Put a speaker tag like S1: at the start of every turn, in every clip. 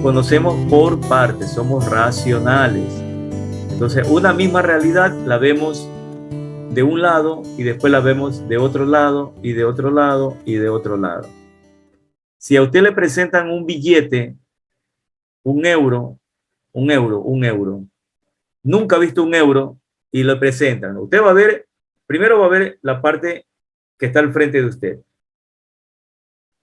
S1: conocemos por partes, somos racionales. Entonces, una misma realidad la vemos de un lado y después la vemos de otro lado y de otro lado y de otro lado. Si a usted le presentan un billete, un euro, nunca ha visto un euro y lo presentan, usted va a ver, primero va a ver la parte que está al frente de usted.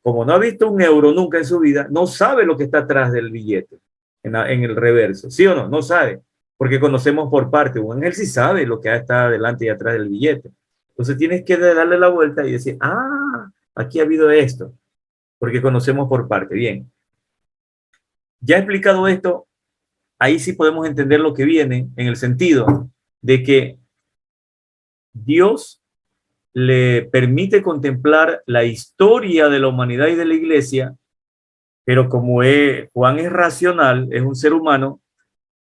S1: Como no ha visto un euro nunca en su vida, no sabe lo que está atrás del billete, en el reverso, ¿sí o no? No sabe, porque conocemos por parte. Un ángel sí sabe lo que está adelante y atrás del billete. Entonces tienes que darle la vuelta y decir, ah, aquí ha habido esto, porque conocemos por parte. Bien, ya he explicado esto, ahí sí podemos entender lo que viene en el sentido de que Dios le permite contemplar la historia de la humanidad y de la iglesia, pero como Juan es racional, es un ser humano,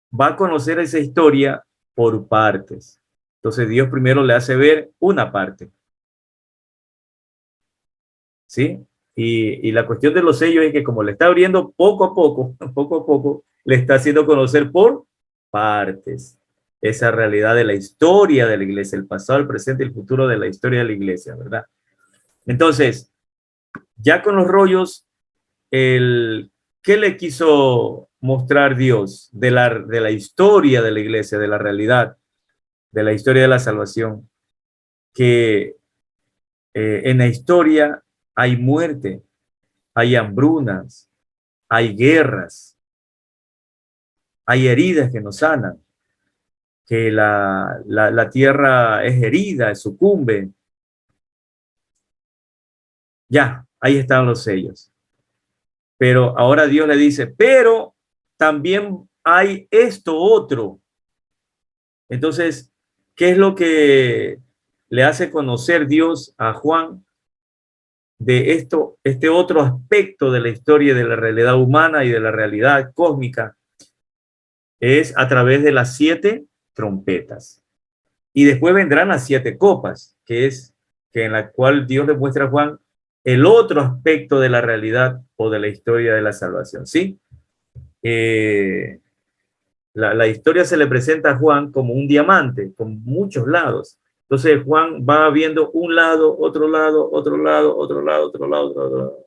S1: va a conocer esa historia por partes. Entonces Dios primero le hace ver una parte, ¿sí? Y la cuestión de los sellos es que como le está abriendo poco a poco, le está haciendo conocer por partes esa realidad de la historia de la iglesia, el pasado, el presente y el futuro de la historia de la iglesia, ¿verdad? Entonces, ya con los rollos, ¿qué le quiso mostrar Dios de la historia de la iglesia, de la realidad, de la historia de la salvación? Que en la historia hay muerte, hay hambrunas, hay guerras, hay heridas que nos sanan, que la tierra es herida, sucumbe. Ya, ahí están los sellos. Pero ahora Dios le dice, pero también hay esto otro. Entonces, ¿qué es lo que le hace conocer Dios a Juan de esto, este otro aspecto de la historia de la realidad humana y de la realidad cósmica? Es a través de las 7 trompetas. Y después vendrán las 7 copas, que es que en la cual Dios le muestra a Juan el otro aspecto de la realidad o de la historia de la salvación, ¿sí? La historia se le presenta a Juan como un diamante, con muchos lados. Entonces Juan va viendo un lado, otro lado, otro lado, otro lado, otro lado, otro lado.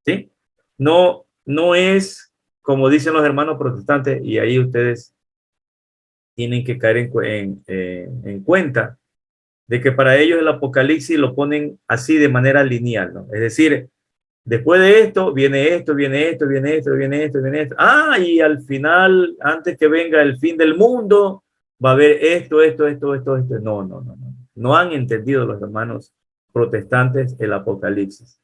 S1: ¿Sí? No es como dicen los hermanos protestantes, y ahí ustedes tienen que caer en cuenta de que para ellos el Apocalipsis lo ponen así de manera lineal, ¿no? Es decir, después de esto, viene esto, viene esto, viene esto, viene esto, viene esto. Ah, y al final, antes que venga el fin del mundo, va a haber esto. No. No han entendido los hermanos protestantes el Apocalipsis.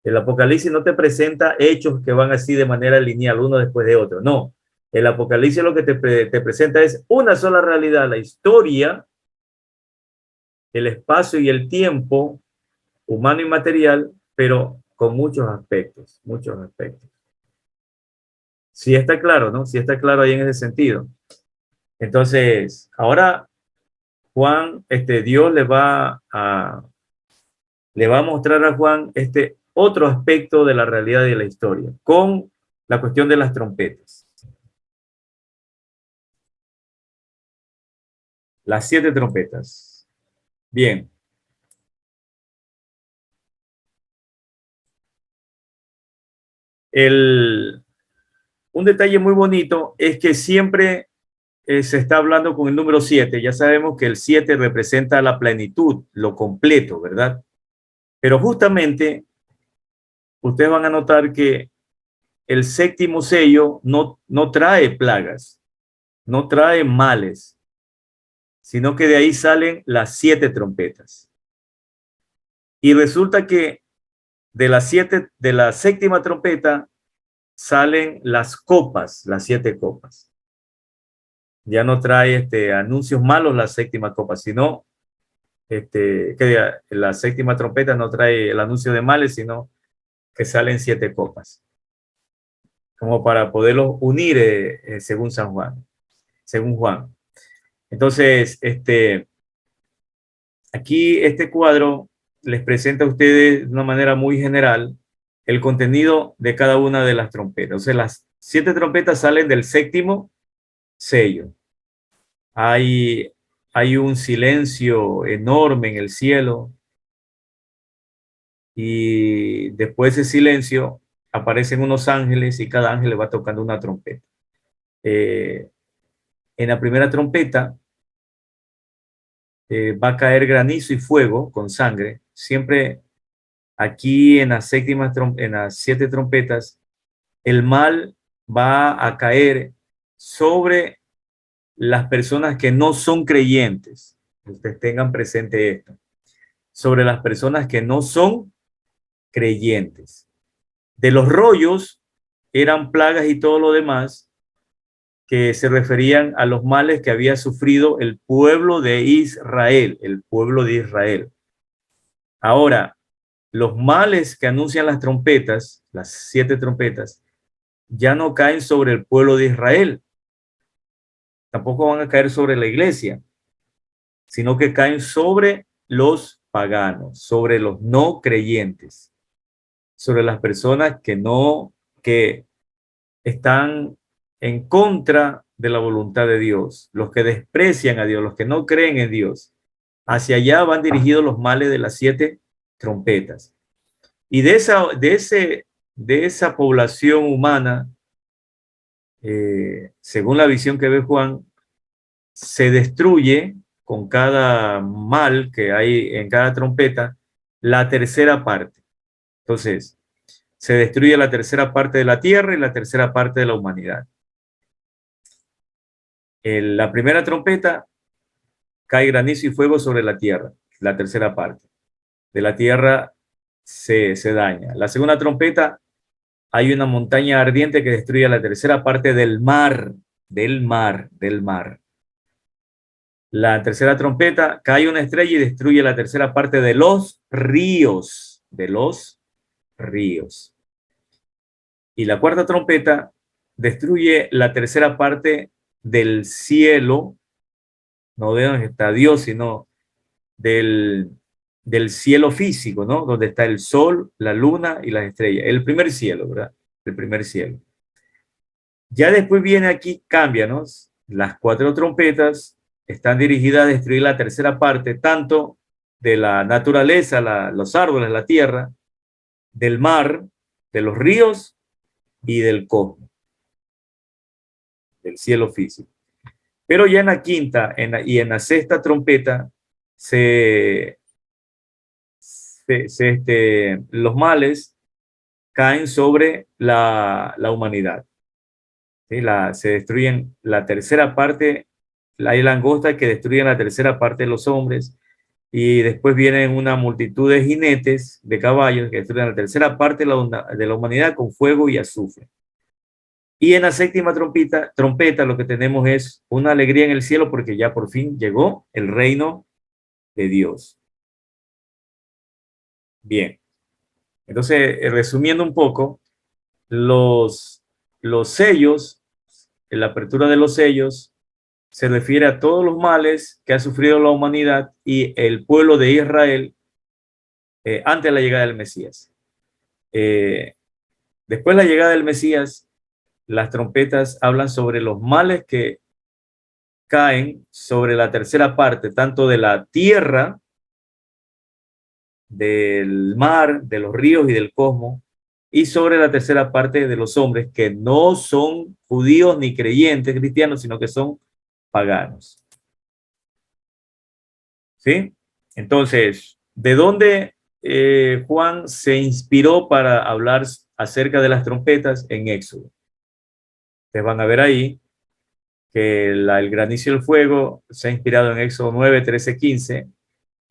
S1: El Apocalipsis no te presenta hechos que van así de manera lineal, uno después de otro. No. El Apocalipsis lo que te presenta es una sola realidad, la historia, el espacio y el tiempo, humano y material, pero con muchos aspectos, muchos aspectos. Sí está claro, ¿no? Sí está claro ahí en ese sentido. Entonces, ahora Juan, Dios le va a mostrar a Juan este otro aspecto de la realidad de la historia, con la cuestión de las trompetas. Las 7 trompetas. Bien. Un detalle muy bonito es que siempre se está hablando con el número 7. Ya sabemos que el 7 representa la plenitud, lo completo, ¿verdad? Pero justamente ustedes van a notar que el séptimo sello no trae plagas, no trae males, sino que de ahí salen las 7 trompetas. Y resulta que de la séptima trompeta salen las copas, las 7 copas. Ya no trae anuncios malos la séptima copa, sino la séptima trompeta no trae el anuncio de males, sino que salen 7 copas, como para poderlos unir según San Juan, según Juan. Entonces, aquí este cuadro les presenta a ustedes de una manera muy general el contenido de cada una de las trompetas. O sea, las 7 trompetas salen del séptimo sello. Hay, hay un silencio enorme en el cielo y después de ese silencio aparecen unos ángeles y cada ángel le va tocando una trompeta. En la primera trompeta va a caer granizo y fuego con sangre. Siempre aquí en las en las 7 trompetas, el mal va a caer sobre las personas que no son creyentes. Ustedes tengan presente esto. Sobre las personas que no son creyentes. De los rollos eran plagas y todo lo demás que se referían a los males que había sufrido el pueblo de Israel, el pueblo de Israel. Ahora, los males que anuncian las trompetas, las 7 trompetas, ya no caen sobre el pueblo de Israel, tampoco van a caer sobre la iglesia, sino que caen sobre los paganos, sobre los no creyentes, sobre las personas que están en contra de la voluntad de Dios, los que desprecian a Dios, los que no creen en Dios. Hacia allá van dirigidos los males de las 7 trompetas. Y de esa población humana, según la visión que ve Juan, se destruye con cada mal que hay en cada trompeta la tercera parte. Entonces, se destruye la tercera parte de la tierra y la tercera parte de la humanidad. En la primera trompeta cae granizo y fuego sobre la tierra, la tercera parte. De la tierra se daña. La segunda trompeta, hay una montaña ardiente que destruye la tercera parte del mar, del mar, del mar. La tercera trompeta, cae una estrella y destruye la tercera parte de los ríos, de los ríos. Y la cuarta trompeta destruye la tercera parte del cielo, no de donde está Dios, sino del cielo físico, ¿no? Donde está el sol, la luna y las estrellas. El primer cielo, ¿verdad? El primer cielo. Ya después viene aquí, cámbianos. Las 4 trompetas están dirigidas a destruir la tercera parte, tanto de la naturaleza, los árboles, la tierra, del mar, de los ríos y del cosmos, del cielo físico. Pero ya en la quinta y en la sexta trompeta los males caen sobre la humanidad. ¿Sí? Se destruyen la tercera parte, hay langostas que destruyen la tercera parte de los hombres, y después vienen una multitud de jinetes, de caballos, que destruyen la tercera parte de la humanidad con fuego y azufre. Y en la séptima trompeta lo que tenemos es una alegría en el cielo porque ya por fin llegó el reino de Dios. Bien, entonces resumiendo un poco, los sellos, la apertura de los sellos se refiere a todos los males que ha sufrido la humanidad y el pueblo de Israel antes de la llegada del Mesías. Después de la llegada del Mesías, las trompetas hablan sobre los males que caen sobre la tercera parte, tanto de la tierra, del mar, de los ríos y del cosmos, y sobre la tercera parte de los hombres que no son judíos ni creyentes cristianos, sino que son paganos. ¿Sí? Entonces, ¿de dónde Juan se inspiró para hablar acerca de las trompetas? En Éxodo. Ustedes van a ver ahí que el granizo y el fuego se ha inspirado en Éxodo 9, 13, 15,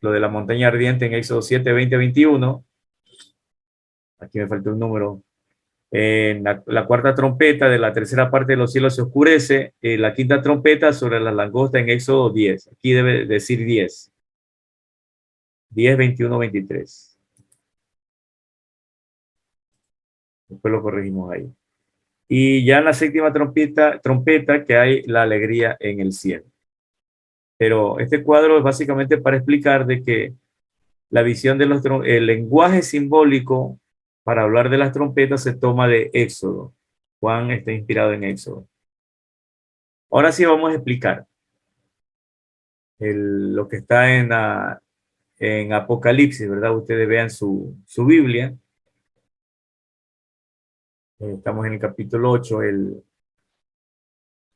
S1: lo de la montaña ardiente en Éxodo 7, 20, 21. Aquí me faltó un número. En la cuarta trompeta de la tercera parte de los cielos se oscurece. La quinta trompeta sobre las langostas en Éxodo 10. Aquí debe decir 10. 10, 21, 23. Después lo corregimos ahí. Y ya en la séptima trompeta que hay la alegría en el cielo. Pero este cuadro es básicamente para explicar de que la visión de el lenguaje simbólico para hablar de las trompetas se toma de Éxodo. Juan está inspirado en Éxodo. Ahora sí vamos a explicar lo que está en Apocalipsis, ¿verdad? Ustedes vean su Biblia. Estamos en el capítulo 8,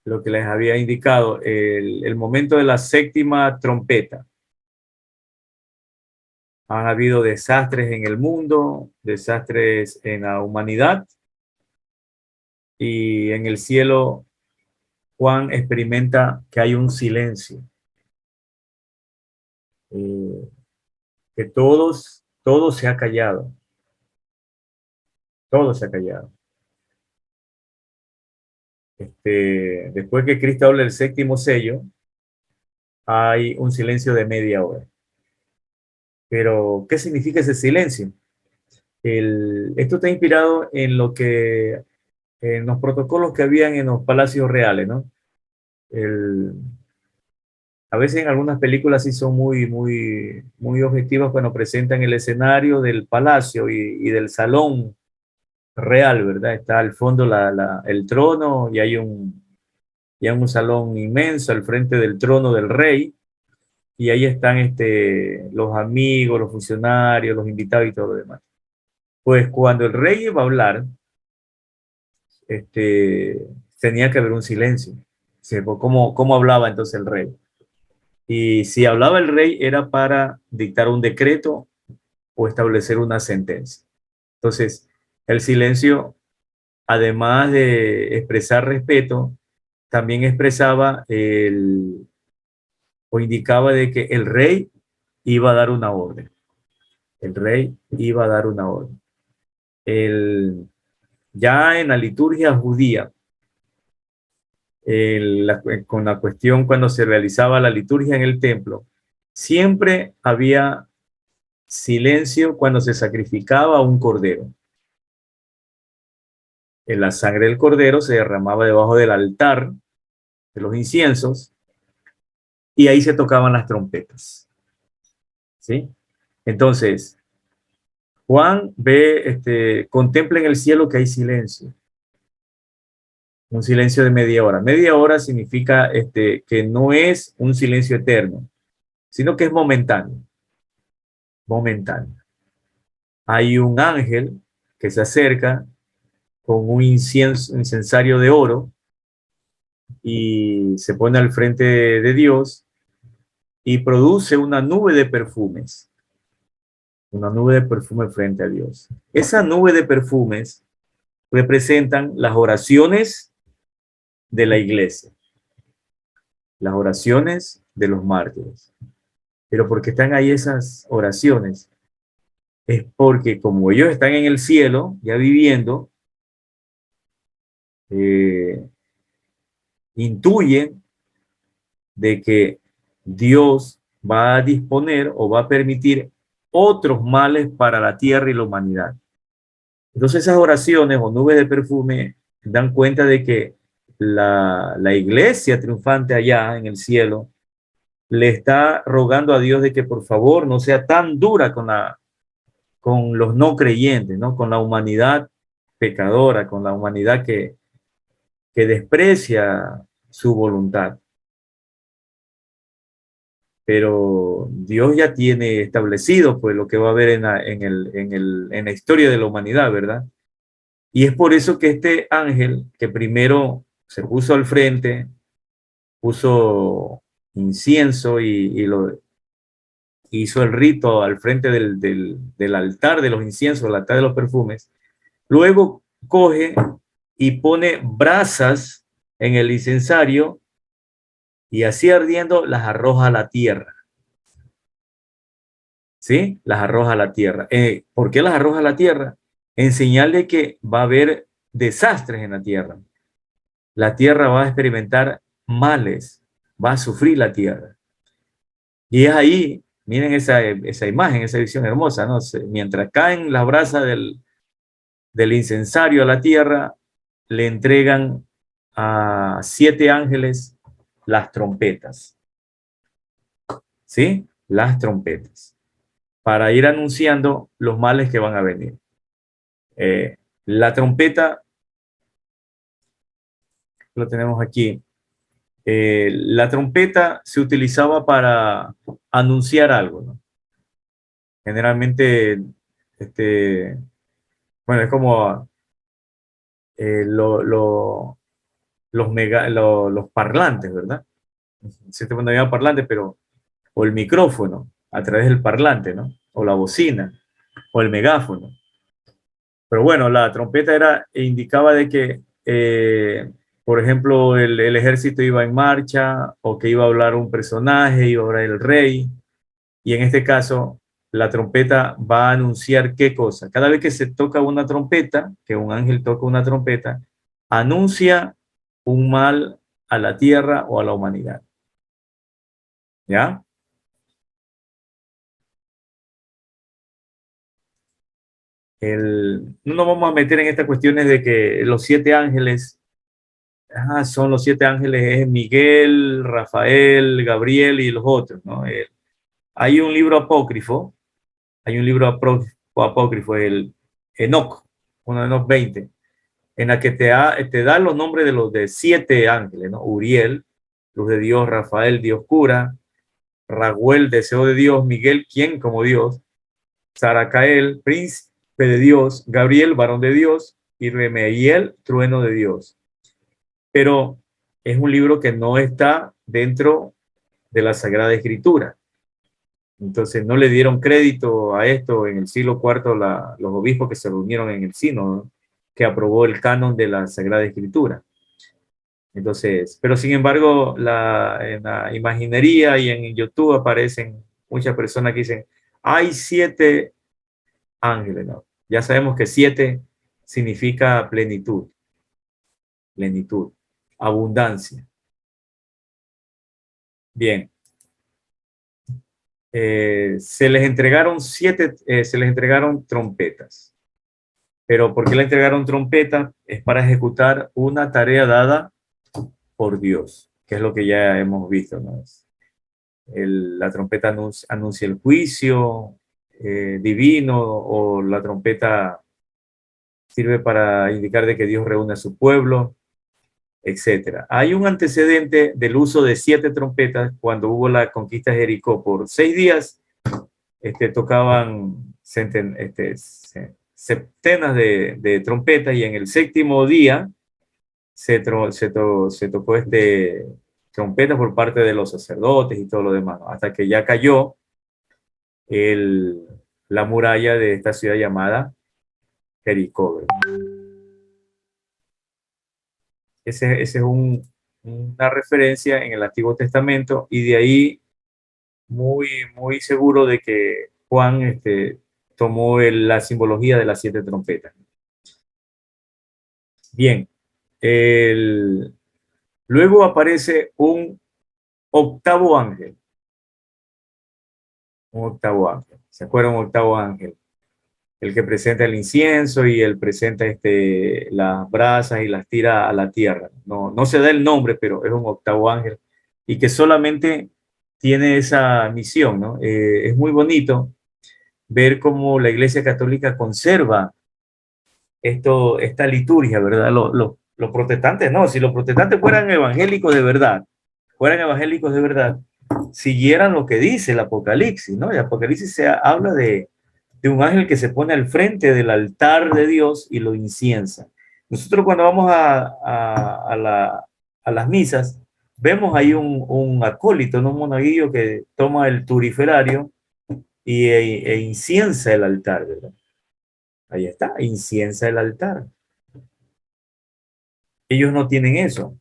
S1: lo que les había indicado, el momento de la séptima trompeta. Han habido desastres en el mundo, desastres en la humanidad, y en el cielo Juan experimenta que hay un silencio, eh, que todo se ha callado, todo se ha callado. Después que Cristo habla del séptimo sello, hay un silencio de media hora. Pero, ¿qué significa ese silencio? Esto está inspirado en en los protocolos que habían en los palacios reales, ¿no? A veces en algunas películas sí son muy objetivas cuando presentan el escenario del palacio y del salón real, ¿verdad? Está al fondo el trono y hay un salón inmenso al frente del trono del rey, y ahí están los amigos, los funcionarios, los invitados y todo lo demás. Pues cuando el rey iba a hablar, tenía que haber un silencio. Sí, pues, ¿cómo hablaba entonces el rey? Y si hablaba el rey era para dictar un decreto o establecer una sentencia. Entonces, el silencio, además de expresar respeto, también expresaba o indicaba de que el rey iba a dar una orden. El rey iba a dar una orden. Ya en la liturgia judía, con la cuestión cuando se realizaba la liturgia en el templo, siempre había silencio cuando se sacrificaba un cordero. La sangre del cordero se derramaba debajo del altar de los inciensos y ahí se tocaban las trompetas. ¿Sí? Entonces, Juan contempla en el cielo que hay silencio. Un silencio de media hora. Media hora significa que no es un silencio eterno, sino que es momentáneo. Momentáneo. Hay un ángel que se acerca con un incensario de oro y se pone al frente de Dios y produce una nube de perfumes. Una nube de perfume frente a Dios. Esa nube de perfumes representan las oraciones de la iglesia, las oraciones de los mártires. Pero ¿por qué están ahí esas oraciones? Es porque como ellos están en el cielo, ya viviendo, intuyen de que Dios va a disponer o va a permitir otros males para la tierra y la humanidad. Entonces esas oraciones o nubes de perfume dan cuenta de que la iglesia triunfante allá en el cielo le está rogando a Dios de que por favor no sea tan dura con los no creyentes, ¿no? Con la humanidad pecadora, con la humanidad que desprecia su voluntad. Pero Dios ya tiene establecido pues lo que va a haber en la historia de la humanidad, ¿verdad? Y es por eso que este ángel, que primero se puso al frente, puso incienso y hizo el rito al frente del altar de los inciensos, el altar de los perfumes, luego coge y pone brasas en el incensario y así ardiendo las arroja a la tierra. ¿Sí? Las arroja a la tierra. ¿Por qué las arroja a la tierra? En señal de que va a haber desastres en la tierra. La tierra va a experimentar males, va a sufrir la tierra. Y es ahí, miren esa imagen, esa visión hermosa, ¿no? Mientras caen las brasas del incensario a la tierra, le entregan a 7 ángeles las trompetas. ¿Sí? Las trompetas. Para ir anunciando los males que van a venir. La trompeta, lo tenemos aquí. La trompeta se utilizaba para anunciar algo, ¿no? Generalmente, bueno, es como eh, lo, lo, los parlantes, ¿verdad? Se te pone parlante, pero, o el micrófono a través del parlante, ¿no? O la bocina, o el megáfono. Pero bueno, la trompeta era, indicaba de que, por ejemplo, el ejército iba en marcha, o que iba a hablar un personaje, iba a hablar el rey, y en este caso, la trompeta va a anunciar qué cosa. Cada vez que se toca una trompeta, que un ángel toca una trompeta, anuncia un mal a la tierra o a la humanidad. ¿Ya? No nos vamos a meter en estas cuestiones de que los 7 ángeles, son los 7 ángeles, es Miguel, Rafael, Gabriel y los otros, ¿no? Hay un libro apócrifo, apócrifo, el Enoc, uno de Enoc 20, en la que te da los nombres de los de 7 ángeles, ¿no? Uriel, luz de Dios; Rafael, Dios cura; Raguel, deseo de Dios; Miguel, quien como Dios; Saracael, príncipe de Dios; Gabriel, varón de Dios; y Remeiel, trueno de Dios. Pero es un libro que no está dentro de la Sagrada Escritura. Entonces no le dieron crédito a esto en el siglo IV los obispos que se reunieron en el sínodo, ¿no?, que aprobó el canon de la Sagrada Escritura. Entonces, pero sin embargo, en la imaginería y en YouTube aparecen muchas personas que dicen, hay 7 ángeles, ¿no? Ya sabemos que 7 significa plenitud, plenitud, abundancia. Bien, se les entregaron trompetas. Pero ¿por qué le entregaron trompetas? Es para ejecutar una tarea dada por Dios, que es lo que ya hemos visto, ¿no? La trompeta anuncia el juicio divino, o la trompeta sirve para indicar de que Dios reúne a su pueblo, etcétera. Hay un antecedente del uso de 7 trompetas cuando hubo la conquista de Jericó. Por 6 días tocaban centenas de trompetas, y en el séptimo día se tocó trompetas por parte de los sacerdotes y todo lo demás, ¿no?, hasta que ya cayó el, la muralla de esta ciudad llamada Jericó. Ese es una referencia en el Antiguo Testamento, y de ahí muy, muy seguro de que Juan tomó la simbología de las 7 trompetas. Bien, luego aparece un octavo ángel. Un octavo ángel. ¿Se acuerdan? Un octavo ángel. El que presenta el incienso y el presenta las brasas y las tira a la tierra. No, no se da el nombre, pero es un octavo ángel, y que solamente tiene esa misión, ¿no? Es muy bonito ver cómo la Iglesia Católica conserva esta liturgia, ¿verdad? Los protestantes, no, si los protestantes fueran evangélicos de verdad, siguieran lo que dice el Apocalipsis, ¿no? El Apocalipsis habla de un ángel que se pone al frente del altar de Dios y lo inciensa. Nosotros cuando vamos a las misas, vemos ahí un acólito, ¿no?, un monaguillo que toma el turiferario e inciensa el altar, ¿verdad? Ahí está, inciensa el altar. Ellos no tienen eso.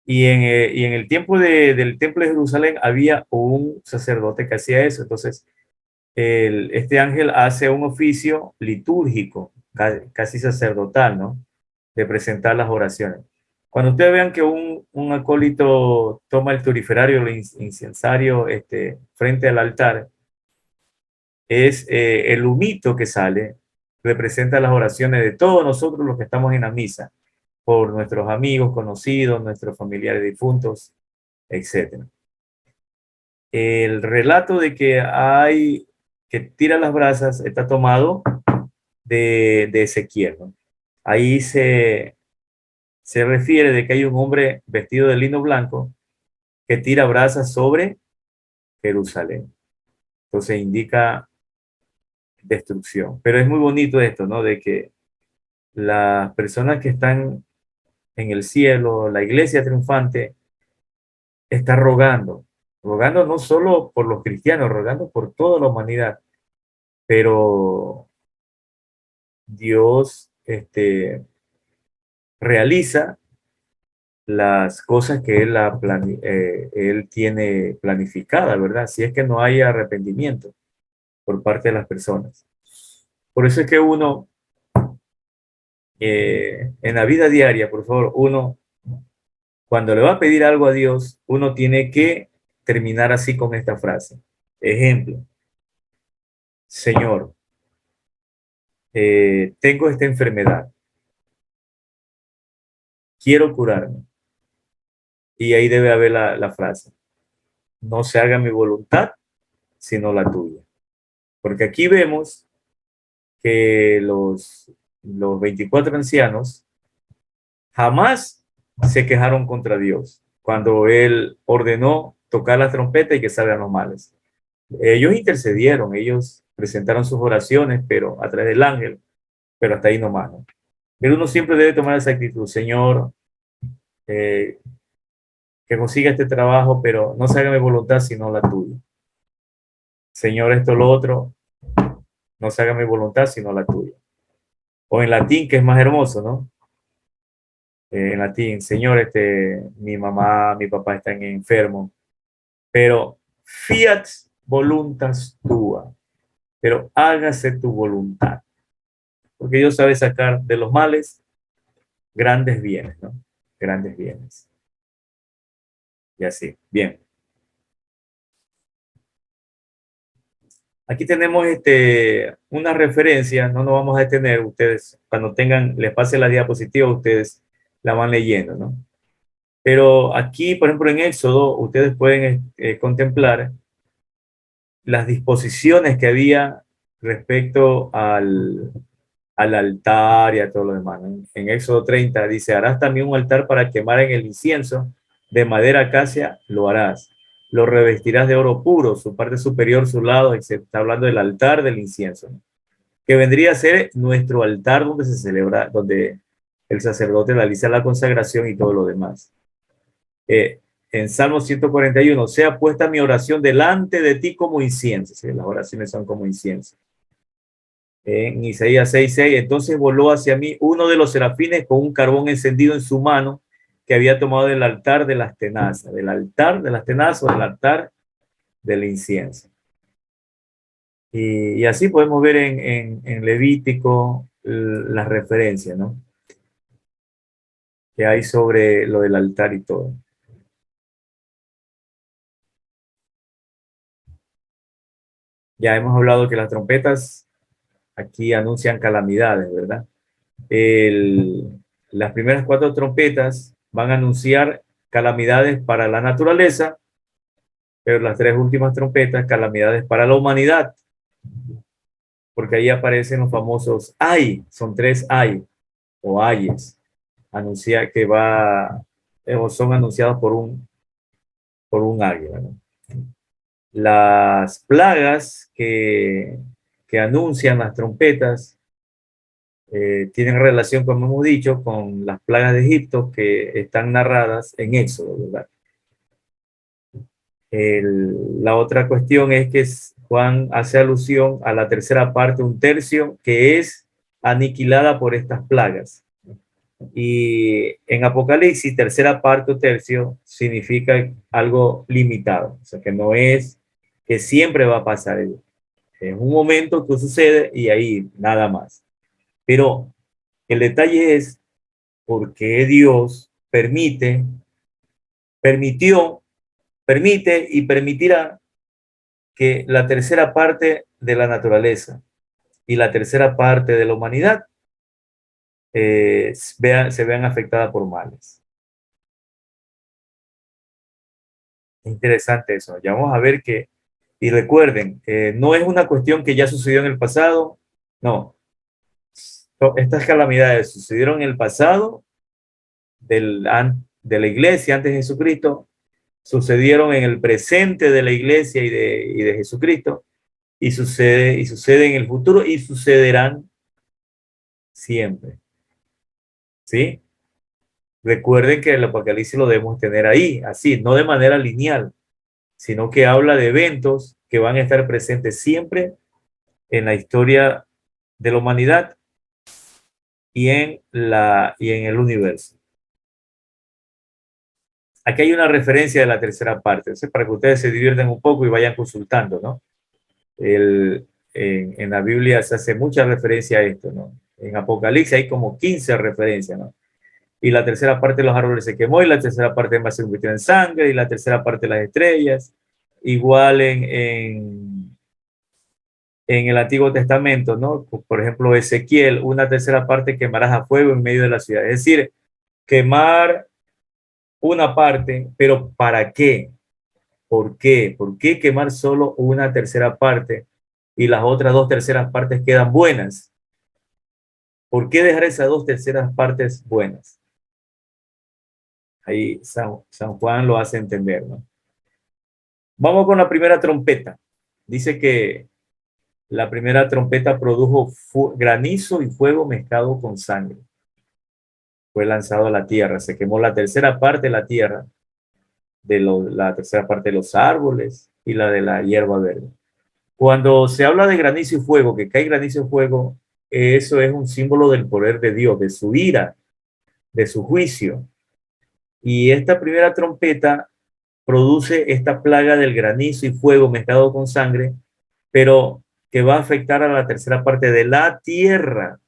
S1: Y en el tiempo del Templo de Jerusalén había un sacerdote que hacía eso. Entonces, este ángel hace un oficio litúrgico, casi sacerdotal, ¿no?, de presentar las oraciones. Cuando ustedes vean que un acólito toma el turiferario, el incensario, frente al altar, es el humito que sale, representa las oraciones de todos nosotros los que estamos en la misa, por nuestros amigos, conocidos, nuestros familiares difuntos, etc. El relato de que tira las brasas está tomado de Ezequiel, ¿no? Ahí se refiere de que hay un hombre vestido de lino blanco que tira brasas sobre Jerusalén. Entonces indica destrucción. Pero es muy bonito esto, ¿no? De que las personas que están en el cielo, la iglesia triunfante, está rogando, rogando no solo por los cristianos, rogando por toda la humanidad, pero Dios realiza las cosas que él tiene planificadas, ¿verdad? Si es que no hay arrepentimiento por parte de las personas. Por eso es que uno, en la vida diaria, por favor, uno, cuando le va a pedir algo a Dios, uno tiene que terminar así con esta frase. Ejemplo, Señor, tengo esta enfermedad, quiero curarme. Y ahí debe haber la frase, no se haga mi voluntad, sino la tuya. Porque aquí vemos que los 24 ancianos jamás se quejaron contra Dios cuando Él ordenó tocar la trompeta y que salgan los males. Ellos intercedieron, ellos presentaron sus oraciones, pero a través del ángel, pero hasta ahí nomás, ¿no? Pero uno siempre debe tomar esa actitud, Señor, eh, que consiga este trabajo, pero no se haga mi voluntad, sino la tuya. Señor, esto, lo otro, no se haga mi voluntad, sino la tuya. O en latín, que es más hermoso, ¿no? En latín, Señor, mi mamá, mi papá están enfermos, pero fiat voluntas tua, pero hágase tu voluntad, porque Dios sabe sacar de los males grandes bienes, ¿no? Grandes bienes. Y así, bien. Aquí tenemos una referencia, no nos vamos a detener, ustedes cuando tengan, les pase la diapositiva, ustedes la van leyendo, ¿no? Pero aquí, por ejemplo, en Éxodo, ustedes pueden contemplar las disposiciones que había respecto al altar y a todo lo demás, ¿no? En Éxodo 30 dice, harás también un altar para quemar en el incienso, de madera acacia lo harás. Lo revestirás de oro puro, su parte superior, su lado, etc. Está hablando del altar del incienso, ¿no? Que vendría a ser nuestro altar donde se celebra, donde el sacerdote realiza la consagración y todo lo demás. En Salmo 141, sea puesta mi oración delante de ti como incienso. ¿Sí? Las oraciones son como incienso. En Isaías 6:6, entonces voló hacia mí uno de los serafines con un carbón encendido en su mano que había tomado del altar de las tenazas, del altar de las tenazas o del altar del incienso. Y así podemos ver en Levítico las referencias, ¿no? Que hay sobre lo del altar y todo. Ya hemos hablado que las trompetas aquí anuncian calamidades, ¿verdad? Las primeras 4 trompetas van a anunciar calamidades para la naturaleza, pero las 3 últimas trompetas, calamidades para la humanidad, porque ahí aparecen los famosos ay, son 3 ay o ayes, anuncia que o son anunciados por un águila, ¿no? Las plagas que anuncian las trompetas tienen relación, como hemos dicho, con las plagas de Egipto que están narradas en Éxodo, ¿verdad? La otra cuestión es que Juan hace alusión a la tercera parte, un tercio, que es aniquilada por estas plagas. Y en Apocalipsis, tercera parte o tercio significa algo limitado, o sea, que no es que siempre va a pasar. Es un momento que sucede y ahí nada más. Pero el detalle es por qué Dios permitió, permite y permitirá que la tercera parte de la naturaleza y la tercera parte de la humanidad se vean afectadas por males. Es interesante eso. Ya vamos a ver que Y recuerden, no es una cuestión que ya sucedió en el pasado, no. Estas calamidades sucedieron en el pasado de la iglesia antes de Jesucristo, sucedieron en el presente de la iglesia y de Jesucristo, y sucede en el futuro y sucederán siempre. ¿Sí? Recuerden que el Apocalipsis lo debemos tener ahí, así, no de manera lineal, sino que habla de eventos que van a estar presentes siempre en la historia de la humanidad y en el universo. Aquí hay una referencia de la tercera parte, entonces, para que ustedes se diviertan un poco y vayan consultando, ¿no? En la Biblia se hace mucha referencia a esto, ¿no? En Apocalipsis hay como 15 referencias, ¿no? Y la tercera parte de los árboles se quemó, y la tercera parte más se convirtió en sangre, y la tercera parte de las estrellas. Igual en el Antiguo Testamento, ¿no? Por ejemplo, Ezequiel, una tercera parte quemarás a fuego en medio de la ciudad. Es decir, quemar una parte, pero ¿para qué? ¿Por qué? ¿Por qué quemar solo una tercera parte y las otras dos terceras partes quedan buenas? ¿Por qué dejar esas dos terceras partes buenas? Ahí San Juan lo hace entender, ¿no? Vamos con la primera trompeta. Dice que la primera trompeta produjo granizo y fuego mezclado con sangre. Fue lanzado a la tierra. Se quemó la tercera parte de la tierra, la tercera parte de los árboles y la de la hierba verde. Cuando se habla de granizo y fuego, que cae granizo y fuego, eso es un símbolo del poder de Dios, de su ira, de su juicio. Y esta primera trompeta produce esta plaga del granizo y fuego mezclado con sangre, pero que va a afectar a la tercera parte de la tierra,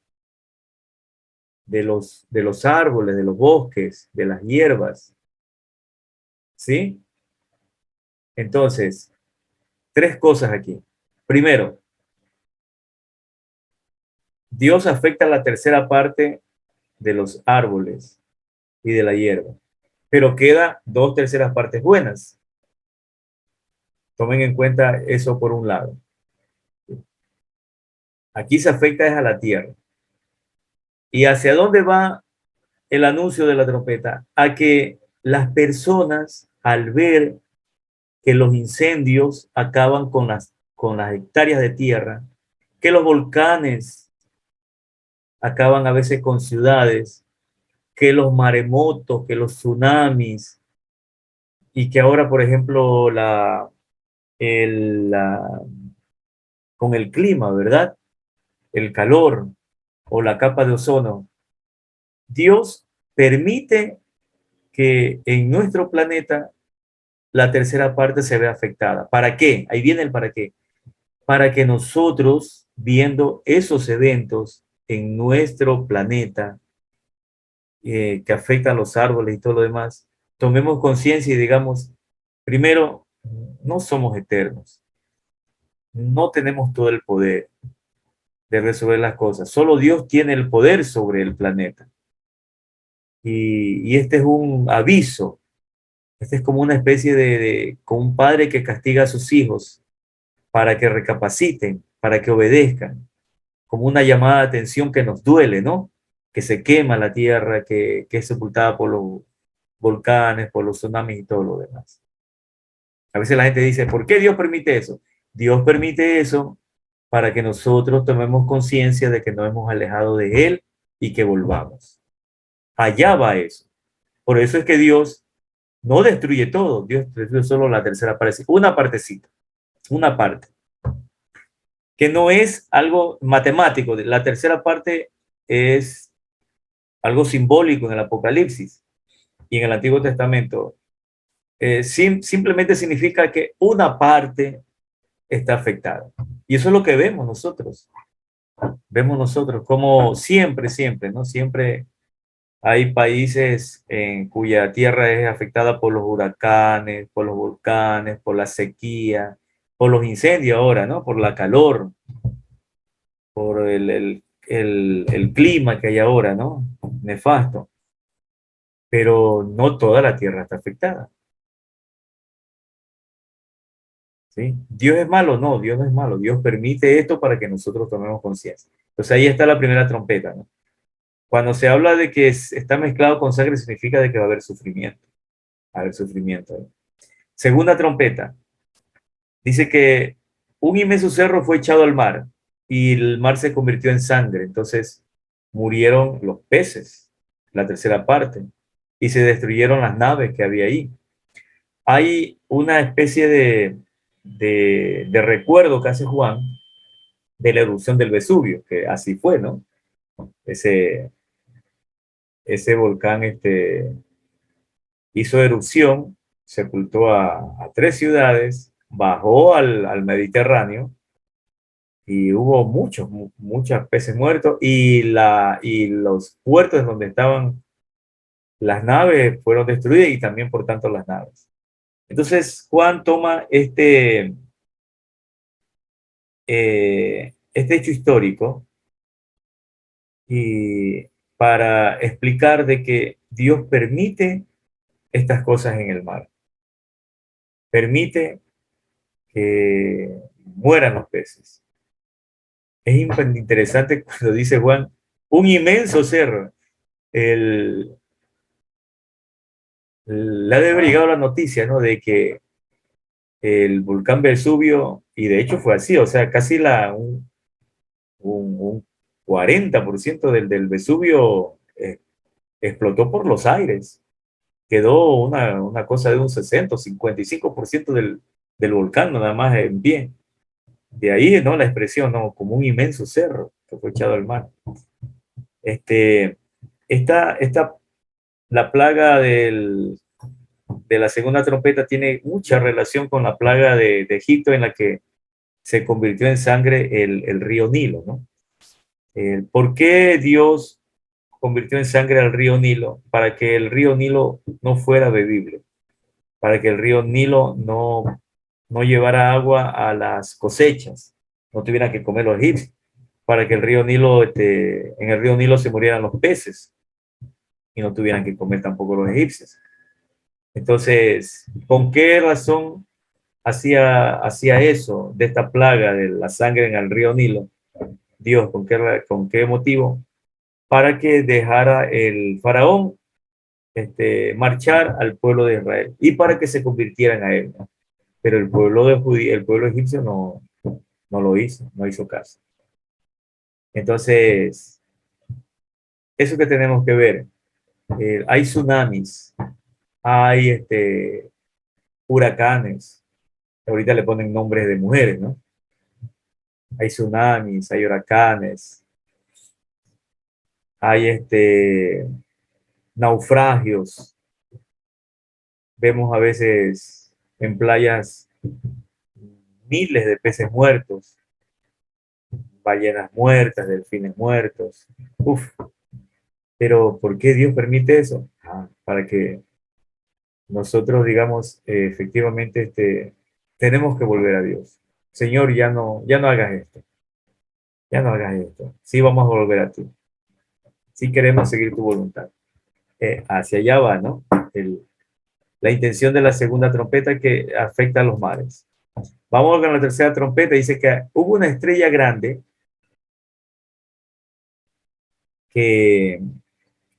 S1: de los árboles, de los bosques, de las hierbas. ¿Sí? Entonces, tres cosas aquí. Primero, Dios afecta a la tercera parte de los árboles y de la hierba, pero queda dos terceras partes buenas. Tomen en cuenta eso por un lado. Aquí se afecta es a la tierra. ¿Y hacia dónde va el anuncio de la trompeta? A que las personas, al ver que los incendios acaban con las hectáreas de tierra, que los volcanes acaban a veces con ciudades, que los maremotos, que los tsunamis, y que ahora, por ejemplo, con el clima, ¿verdad? El calor o la capa de ozono, Dios permite que en nuestro planeta la tercera parte se vea afectada. ¿Para qué? Ahí viene el para qué. Para que nosotros, viendo esos eventos en nuestro planeta, que afectan a los árboles y todo lo demás, tomemos conciencia y digamos, primero, no somos eternos, no tenemos todo el poder de resolver las cosas, solo Dios tiene el poder sobre el planeta. Y este es un aviso, este es como una especie con un padre que castiga a sus hijos para que recapaciten, para que obedezcan, como una llamada de atención que nos duele, ¿no? Que se quema la tierra, que es sepultada por los volcanes, por los tsunamis y todo lo demás. A veces la gente dice, ¿por qué Dios permite eso? Dios permite eso para que nosotros tomemos conciencia de que nos hemos alejado de Él y que volvamos. Allá va eso. Por eso es que Dios no destruye todo, Dios destruye solo la tercera parte, una partecita, una parte, que no es algo matemático. La tercera parte es algo simbólico en el Apocalipsis y en el Antiguo Testamento. Simplemente significa que una parte está afectada. Y eso es lo que vemos nosotros. Vemos nosotros como siempre, siempre, ¿no? Siempre hay países en cuya tierra es afectada por los huracanes, por los volcanes, por la sequía, por los incendios ahora, ¿no? Por la calor, por el clima que hay ahora, ¿no? Nefasto. Pero no toda la tierra está afectada. ¿sí? ¿Dios es malo? No, Dios no es malo. Dios permite esto para que nosotros tomemos conciencia. Entonces ahí está la primera trompeta, ¿no? Cuando se habla de que está mezclado con sangre, significa de que va a haber sufrimiento. Va a haber sufrimiento ahí. Segunda trompeta. Dice que un inmenso cerro fue echado al mar y el mar se convirtió en sangre. Entonces murieron los peces, la tercera parte, y se destruyeron las naves que había ahí. Hay una especie de recuerdo que hace Juan de la erupción del Vesubio, que así fue, ¿no? Ese, ese volcán hizo erupción, sepultó a tres ciudades, bajó al Mediterráneo y hubo muchos peces muertos y los puertos en donde estaban las naves fueron destruidas y también por tanto las naves. Entonces Juan toma este hecho histórico y para explicar de que Dios permite estas cosas en el mar, permite que mueran los peces. Es interesante cuando dice Juan, un inmenso cerro. El, le ha de haber llegado la noticia, ¿no? De que el volcán Vesubio, y de hecho fue así, o sea, casi un 40% del Vesubio explotó por los aires. Quedó una cosa de un 60 o 55% del volcán nada más en pie. De ahí, ¿no? La expresión, ¿no? Como un inmenso cerro que fue echado al mar. Este, esta, la plaga de la segunda trompeta tiene mucha relación con la plaga de Egipto en la que se convirtió en sangre el río Nilo, ¿no? ¿Por qué Dios convirtió en sangre al río Nilo? Para que el río Nilo no fuera bebible, para que el río Nilo no llevara agua a las cosechas, no tuvieran que comer los egipcios, para que el río Nilo, en el río Nilo se murieran los peces y no tuvieran que comer tampoco los egipcios. Entonces, ¿con qué razón hacía eso, de esta plaga de la sangre en el río Nilo? Dios, con qué motivo? Para que dejara el faraón marchar al pueblo de Israel y para que se convirtieran a él, ¿no? Pero el pueblo egipcio no lo hizo, no hizo caso. Entonces, eso que tenemos que ver, hay tsunamis, hay huracanes, ahorita le ponen nombres de mujeres, ¿no? Hay tsunamis, hay huracanes, hay naufragios, vemos a veces en playas miles de peces muertos, ballenas muertas, delfines muertos. Uf, pero ¿por qué Dios permite eso? Para que nosotros digamos efectivamente tenemos que volver a Dios. Señor, ya no hagas esto, ya no hagas esto. Sí vamos a volver a ti. Sí queremos seguir tu voluntad. Hacia allá va, ¿no? La intención de la segunda trompeta que afecta a los mares. Vamos con la tercera trompeta. Dice que hubo una estrella grande que,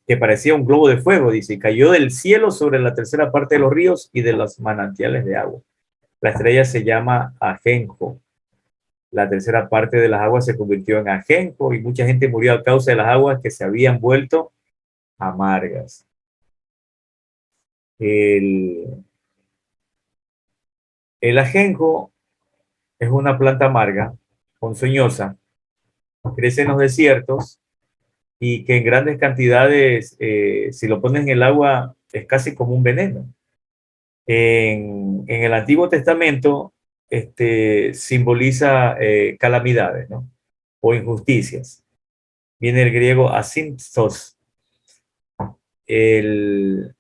S1: que parecía un globo de fuego, dice, y cayó del cielo sobre la tercera parte de los ríos y de los manantiales de agua. La estrella se llama Ajenjo. La tercera parte de las aguas se convirtió en ajenjo y mucha gente murió a causa de las aguas que se habían vuelto amargas. El, el ajenjo es una planta amarga, ponzoñosa, crece en los desiertos y que en grandes cantidades, si lo pones en el agua, es casi como un veneno. En el Antiguo Testamento, simboliza calamidades, ¿no? O injusticias. Viene el griego asintos. El,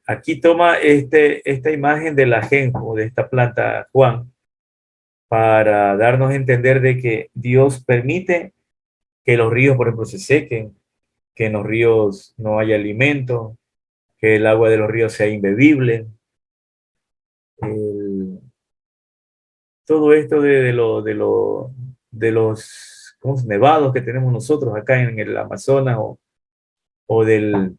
S1: Aquí toma esta imagen del ajenjo, de esta planta, Juan, para darnos a entender de que Dios permite que los ríos, por ejemplo, se sequen, que en los ríos no haya alimento, que el agua de los ríos sea imbebible. todo esto de los nevados que tenemos nosotros acá en el Amazonas o del,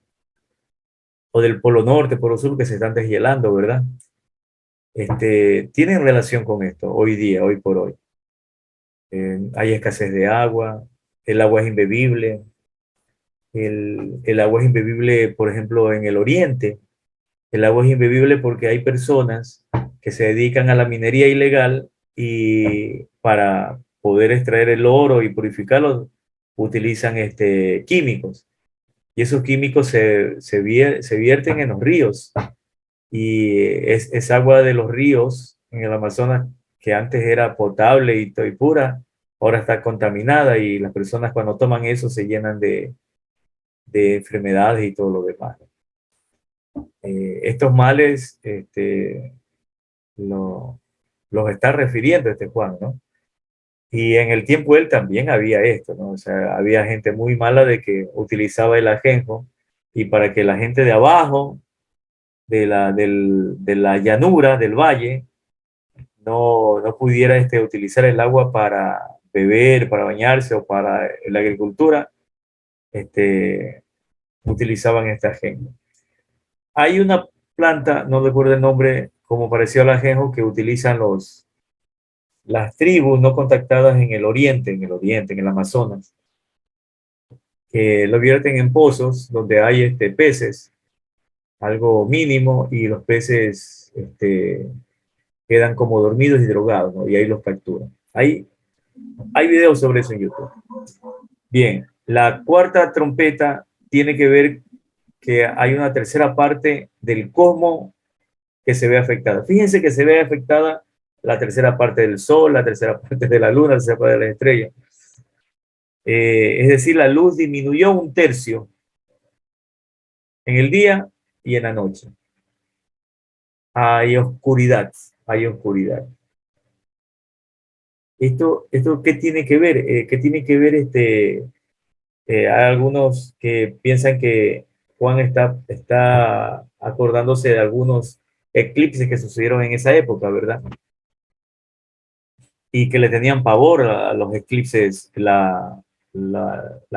S1: o del Polo Norte, Polo Sur, que se están deshielando, ¿verdad? Tienen relación con esto hoy día, hoy por hoy. Hay escasez de agua, el agua es imbebible, el agua es imbebible, por ejemplo, en el oriente. El agua es imbebible porque hay personas que se dedican a la minería ilegal y para poder extraer el oro y purificarlo utilizan químicos. Y esos químicos se vierten en los ríos. Y es agua de los ríos en el Amazonas que antes era potable y pura, ahora está contaminada y las personas cuando toman eso se llenan de enfermedades y todo lo demás. Estos males lo, los está refiriendo este Juan, ¿no? Y en el tiempo él también había esto, ¿no? O sea, había gente muy mala de que utilizaba el ajenjo y para que la gente de abajo, de la llanura, del valle, no pudiera utilizar el agua para beber, para bañarse o para la agricultura, este, utilizaban este ajenjo. Hay una planta, no recuerdo el nombre, como pareció al ajenjo, que utilizan las tribus no contactadas en el Amazonas, que lo vierten en pozos donde hay peces, algo mínimo, y los peces quedan como dormidos y drogados, ¿no? Y ahí los capturan. Hay videos sobre eso en YouTube. Bien, la cuarta trompeta tiene que ver que hay una tercera parte del cosmos que se ve afectada. Fíjense que se ve afectada la tercera parte del Sol, la tercera parte de la Luna, la tercera parte de las estrellas. Es decir, la luz disminuyó un tercio en el día y en la noche. Hay oscuridad, hay oscuridad. ¿Esto qué tiene que ver? ¿Qué tiene que ver hay algunos que piensan que Juan está acordándose de algunos eclipses que sucedieron en esa época, ¿verdad? Y que le tenían pavor a los eclipses la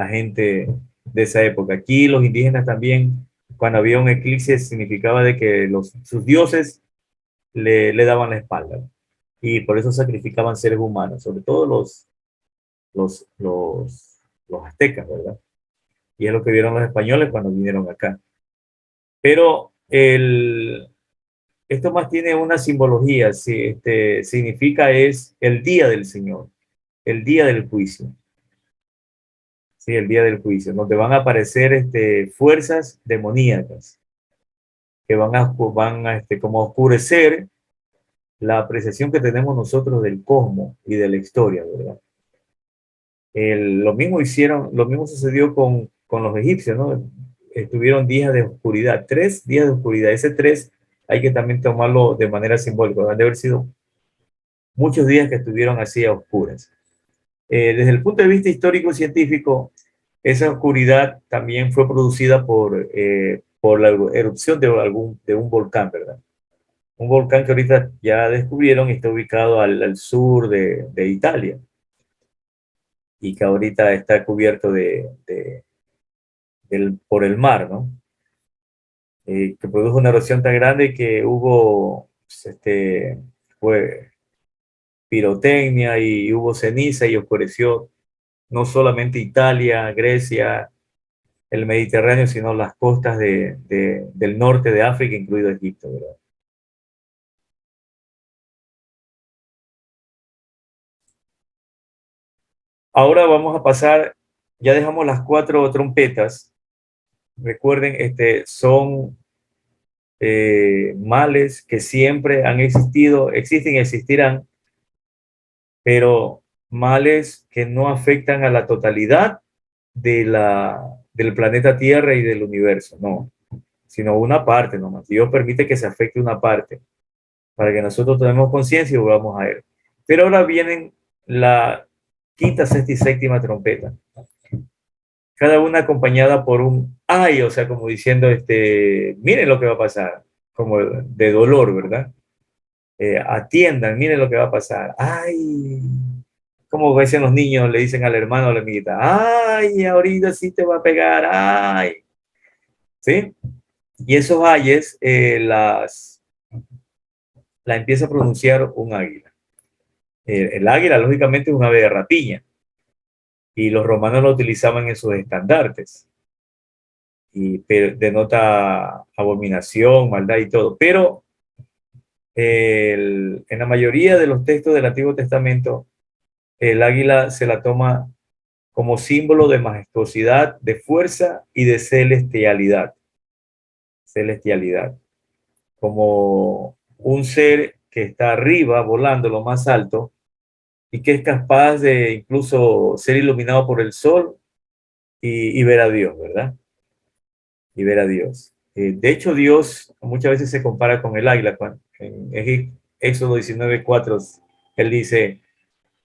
S1: gente de esa época. Aquí los indígenas también, cuando había un eclipse, significaba de que sus dioses le daban la espalda y por eso sacrificaban seres humanos, sobre todo los, los, los aztecas, ¿verdad? Y es lo que vieron los españoles cuando vinieron acá. Pero esto más tiene una simbología, significa es el día del Señor, el día del juicio. Sí, el día del juicio, donde van a aparecer fuerzas demoníacas que van a como oscurecer la apreciación que tenemos nosotros del cosmos y de la historia, ¿verdad? Lo mismo sucedió con los egipcios, ¿no? Estuvieron días de oscuridad, 3 días de oscuridad. Ese 3 hay que también tomarlo de manera simbólica. Han de haber sido muchos días que estuvieron así a oscuras. Desde el punto de vista histórico-científico, esa oscuridad también fue producida por la erupción de un volcán, ¿verdad? Un volcán que ahorita ya descubrieron y está ubicado al sur de Italia y que ahorita está cubierto por el mar, ¿no? Que produjo una erosión tan grande que hubo, fue pirotecnia y hubo ceniza y oscureció no solamente Italia, Grecia, el Mediterráneo, sino las costas del norte de África, incluido Egipto, ¿verdad? Ahora vamos a pasar, ya dejamos las 4 trompetas. Recuerden, son males que siempre han existido, existen y existirán, pero males que no afectan a la totalidad del planeta Tierra y del universo, no, sino una parte nomás. Dios permite que se afecte una parte para que nosotros tomemos conciencia y volvamos a Él. Pero ahora vienen la quinta, sexta y séptima trompeta, cada una acompañada por un ay, o sea, como diciendo, miren lo que va a pasar, como de dolor, ¿verdad? atiendan, miren lo que va a pasar. Ay, como dicen los niños, le dicen al hermano o a la amiguita, ay, ahorita sí te va a pegar, ay, ¿sí? Y esos ayes la empieza a pronunciar un águila. El águila, lógicamente, es un ave de rapiña, y los romanos lo utilizaban en sus estandartes, y denota abominación, maldad y todo. Pero en la mayoría de los textos del Antiguo Testamento, el águila se la toma como símbolo de majestuosidad, de fuerza y de celestialidad. Celestialidad. Como un ser que está arriba, volando lo más alto, y que es capaz de incluso ser iluminado por el sol y ver a Dios, ¿verdad? Y ver a Dios. De hecho, Dios muchas veces se compara con el águila. En Éxodo 19:4, él dice,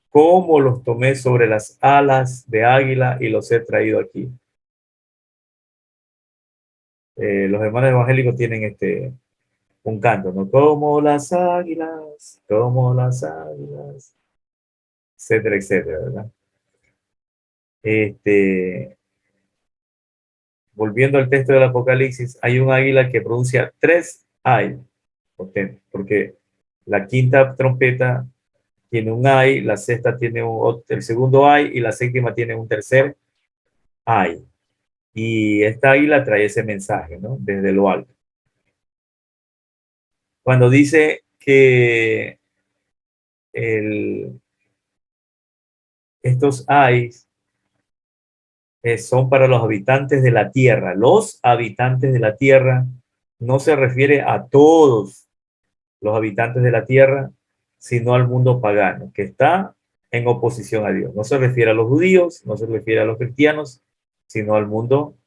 S1: ¿cómo los tomé sobre las alas de águila y los he traído aquí? Los hermanos evangélicos tienen un canto, ¿no? Como las águilas, etcétera, etcétera, ¿verdad? Este, Volviendo al texto del Apocalipsis, hay un águila que pronuncia tres ay, porque la quinta trompeta tiene un ay, la sexta tiene el segundo ay, y la séptima tiene un tercer ay. Y esta águila trae ese mensaje, ¿no? Desde lo alto. Cuando dice que estos ayes son para los habitantes de la tierra. Los habitantes de la tierra no se refiere a todos los habitantes de la tierra, sino al mundo pagano, que está en oposición a Dios. No se refiere a los judíos, no se refiere a los cristianos, sino al mundo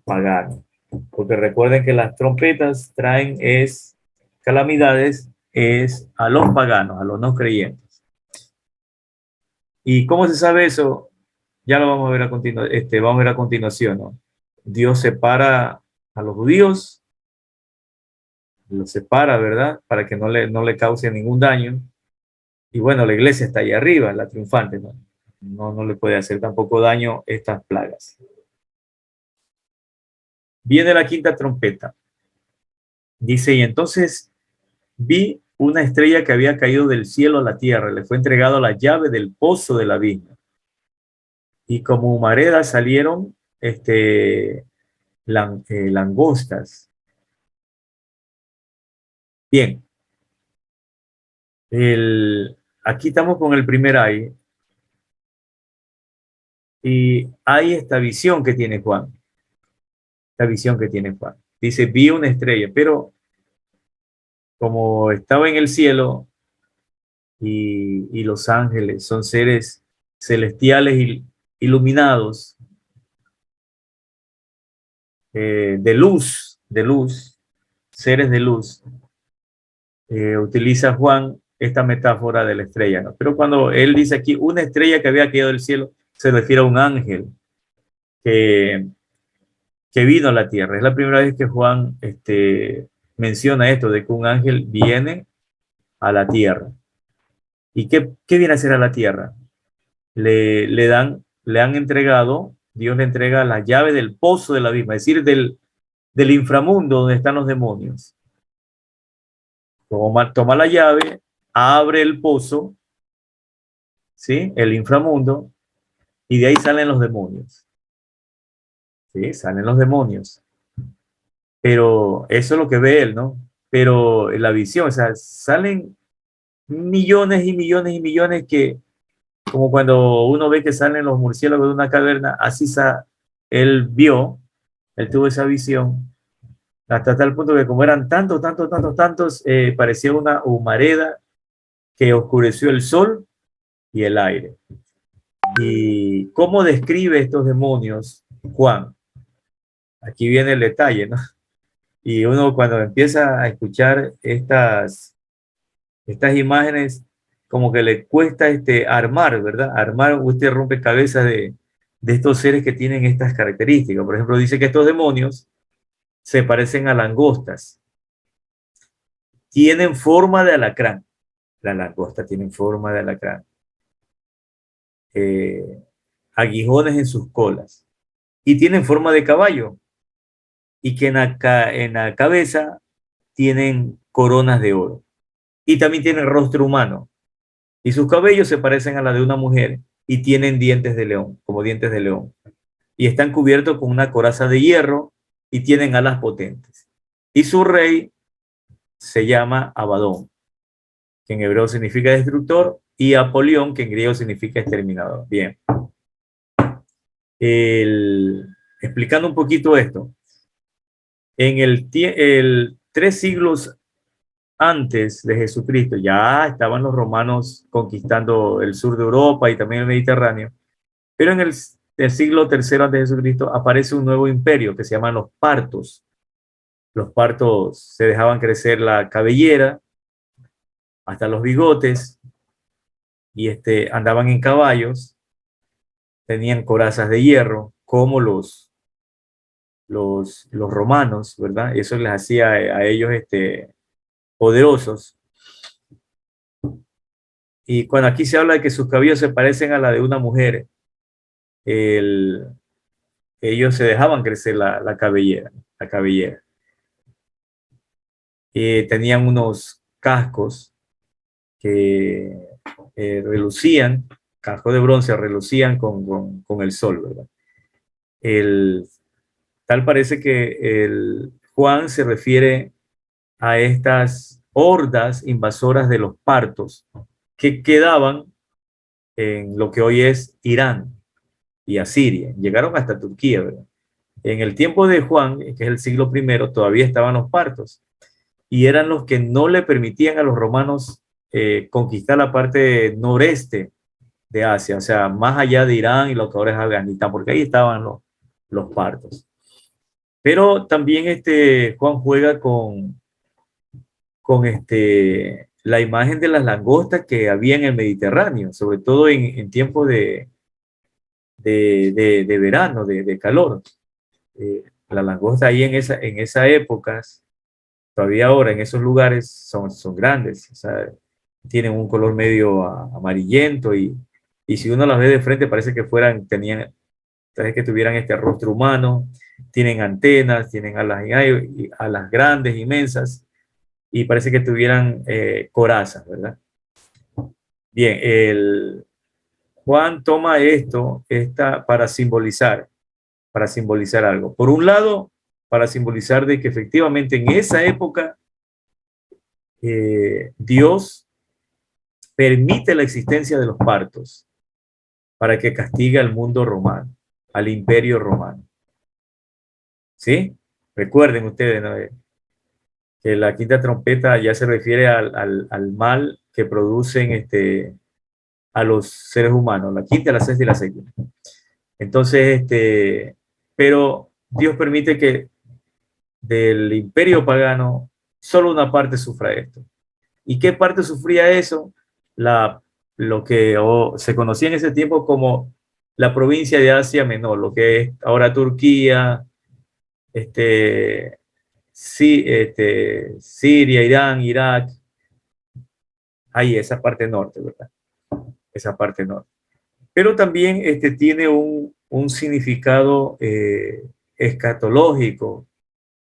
S1: pagano. Porque recuerden que las trompetas traen calamidades, es a los paganos, a los no creyentes. ¿Y cómo se sabe eso? Ya lo vamos a ver vamos a ver a continuación, ¿no? Dios separa a los judíos, los separa, ¿verdad? Para que no le cause ningún daño. Y bueno, la iglesia está ahí arriba, la triunfante, ¿no? No le puede hacer tampoco daño estas plagas. Viene la quinta trompeta. Dice, y entonces vi una estrella que había caído del cielo a la tierra, le fue entregado la llave del pozo del abismo. Y como humaredas salieron langostas. Bien, aquí estamos con el primer ay, y hay esta visión que tiene Juan. Esta visión que tiene Juan. Dice, vi una estrella, pero como estaba en el cielo y los ángeles son seres celestiales iluminados, de luz, seres de luz, utiliza Juan esta metáfora de la estrella, ¿no? Pero cuando él dice aquí una estrella que había caído del cielo, se refiere a un ángel que, que vino a la tierra. Es la primera vez que Juan menciona esto, de que un ángel viene a la tierra. ¿Y qué viene a hacer a la tierra? Le han entregado, Dios le entrega la llave del pozo del abismo, es decir, del inframundo donde están los demonios. Toma la llave, abre el pozo, ¿sí? El inframundo, y de ahí salen los demonios. ¿Sí? Salen los demonios. Pero eso es lo que ve él, ¿no? Pero en la visión, o sea, salen millones y millones y millones que, como cuando uno ve que salen los murciélagos de una caverna, así él él tuvo esa visión, hasta tal punto que como eran tantos, tantos, tantos, tantos, parecía una humareda que oscureció el sol y el aire. ¿Y cómo describe estos demonios Juan? Aquí viene el detalle, ¿no? Y uno cuando empieza a escuchar estas imágenes, como que le cuesta armar, ¿verdad? Armar rompecabezas de estos seres que tienen estas características. Por ejemplo, dice que estos demonios se parecen a langostas. tienen forma de alacrán. La langosta tiene forma de alacrán. Aguijones en sus colas. Y tienen forma de caballo. Y que en la cabeza tienen coronas de oro. Y también tienen rostro humano. Y sus cabellos se parecen a la de una mujer y tienen dientes de león, como dientes de león. Y están cubiertos con una coraza de hierro y tienen alas potentes. Y su rey se llama Abadón, que en hebreo significa destructor, y Apolión, que en griego significa exterminador. Bien. Explicando un poquito esto, en el 3 siglos antes de Jesucristo ya estaban los romanos conquistando el sur de Europa y también el Mediterráneo, pero en el siglo tercero antes de Jesucristo aparece un nuevo imperio que se llaman los partos. Los partos se dejaban crecer la cabellera hasta los bigotes y andaban en caballos, tenían corazas de hierro como los romanos, ¿verdad? Eso les hacía a ellos poderosos. Y cuando aquí se habla de que sus cabellos se parecen a la de una mujer, ellos se dejaban crecer la cabellera, la cabellera. Tenían unos cascos que relucían, cascos de bronce, relucían con el sol, ¿verdad? Tal parece que Juan se refiere a estas hordas invasoras de los partos que quedaban en lo que hoy es Irán y Asiria. Llegaron hasta Turquía, ¿verdad? En el tiempo de Juan, que es el siglo I, todavía estaban los partos y eran los que no le permitían a los romanos conquistar la parte noreste de Asia, o sea, más allá de Irán y lo que ahora es Afganistán, porque ahí estaban los partos. Pero también Juan juega con la imagen de las langostas que había en el Mediterráneo, sobre todo en tiempos de verano, de calor. Las langostas ahí en esa época, todavía ahora en esos lugares son grandes, o sea, tienen un color medio amarillento y si uno las ve de frente parece que parece que tuvieran este rostro humano, tienen antenas, tienen alas grandes, inmensas, y parece que tuvieran corazas, ¿verdad? Bien, Juan toma esta para simbolizar algo. Por un lado, para simbolizar de que efectivamente en esa época Dios permite la existencia de los partos para que castigue al mundo romano, al imperio romano. ¿Sí? Recuerden ustedes, ¿no? Que la quinta trompeta ya se refiere al mal que producen a los seres humanos, la quinta, la sexta y la séptima. Entonces, pero Dios permite que del imperio pagano solo una parte sufra esto. ¿Y qué parte sufría eso? Lo que se conocía en ese tiempo como la provincia de Asia Menor, lo que es ahora Turquía, sí, Siria, Irán, Irak, ahí esa parte norte, ¿verdad? Esa parte norte. Pero también tiene un significado escatológico,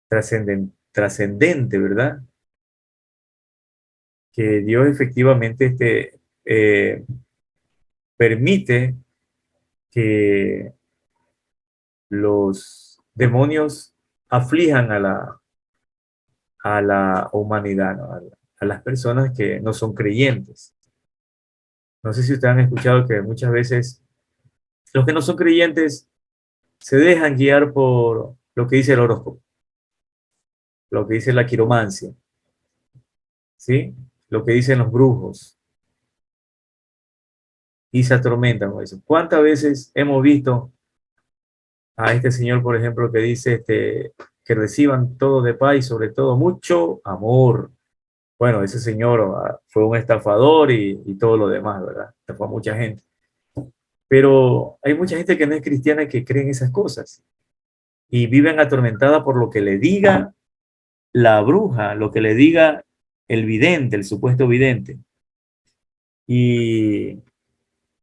S1: trascendente, ¿verdad? Que Dios efectivamente permite que los demonios aflijan a la humanidad, ¿no? A las personas que no son creyentes. No sé si ustedes han escuchado que muchas veces los que no son creyentes se dejan guiar por lo que dice el horóscopo, lo que dice la quiromancia, ¿sí? Lo que dicen los brujos y se atormentan con eso. ¿Cuántas veces hemos visto a este señor, por ejemplo, que dice que reciban todo de paz y sobre todo mucho amor? Bueno, ese señor fue un estafador y todo lo demás, ¿verdad? Estafó a mucha gente. Pero hay mucha gente que no es cristiana que cree en esas cosas y viven atormentada por lo que le diga la bruja, lo que le diga el vidente, el supuesto vidente. Y,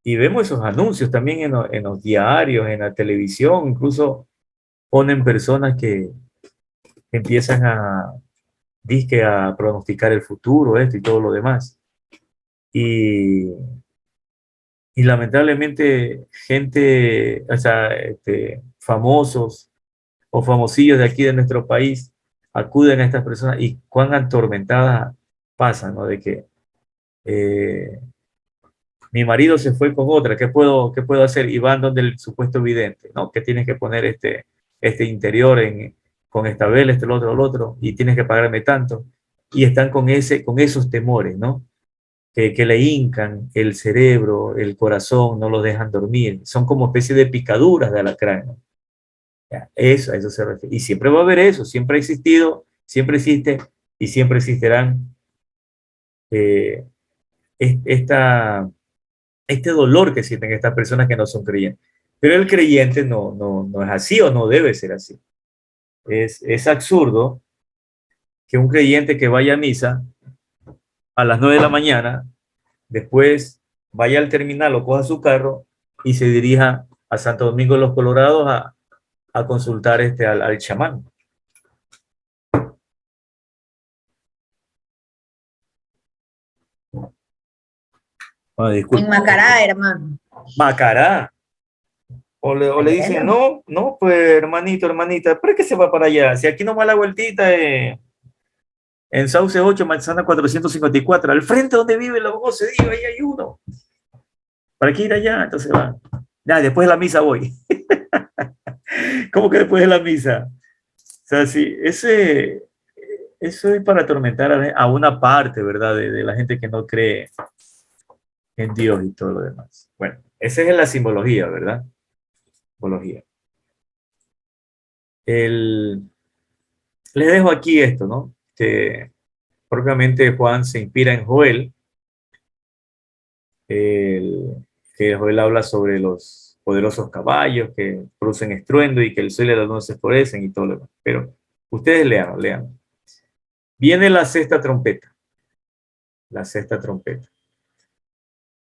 S1: y vemos esos anuncios también en los diarios, en la televisión, incluso ponen personas que empiezan dizque a pronosticar el futuro, esto y todo lo demás. Y, y lamentablemente gente, o sea, famosos o famosillos de aquí de nuestro país acuden a estas personas y cuán atormentadas pasan, ¿no? De que eh, mi marido se fue con otra, qué puedo hacer? Y van donde el supuesto vidente, ¿no? Que tienes que poner este interior con esta vela, lo otro, y tienes que pagarme tanto. Y están con esos temores, ¿no? Que le hincan el cerebro, el corazón, no los dejan dormir. Son como especie de picaduras de alacrán, ¿no? Ya, eso, a eso se refiere. Y siempre va a haber eso, siempre ha existido, siempre existe y siempre existirán eh, esta este dolor que sienten estas personas que no son creyentes. Pero el creyente no es así o no debe ser así. Es absurdo que un creyente que vaya a misa a las 9 de la mañana, después vaya al terminal o coja su carro y se dirija a Santo Domingo de los Colorados a consultar al chamán. Ah,
S2: En Macará, hermano.
S1: Macará. O le dicen, no, pues hermanito, hermanita, ¿por qué se va para allá? Si aquí nomás la vueltita, en Sauce 8, Manzana 454, al frente donde vive la voz, se digo, ahí hay uno. ¿Para qué ir allá? Entonces va. Ya, después de la misa voy. ¿Cómo que después de la misa? O sea, sí, eso es para atormentar a una parte, ¿verdad? De la gente que no cree en Dios y todo lo demás. Bueno, esa es la simbología, ¿verdad? Simbología. Les dejo aquí esto, ¿no? Que propiamente Juan se inspira en Joel, el, que Joel habla sobre los poderosos caballos que producen estruendo y que el sol y la luna se florecen y todo lo demás. Pero ustedes lean, lean. Viene la trompeta, la sexta trompeta.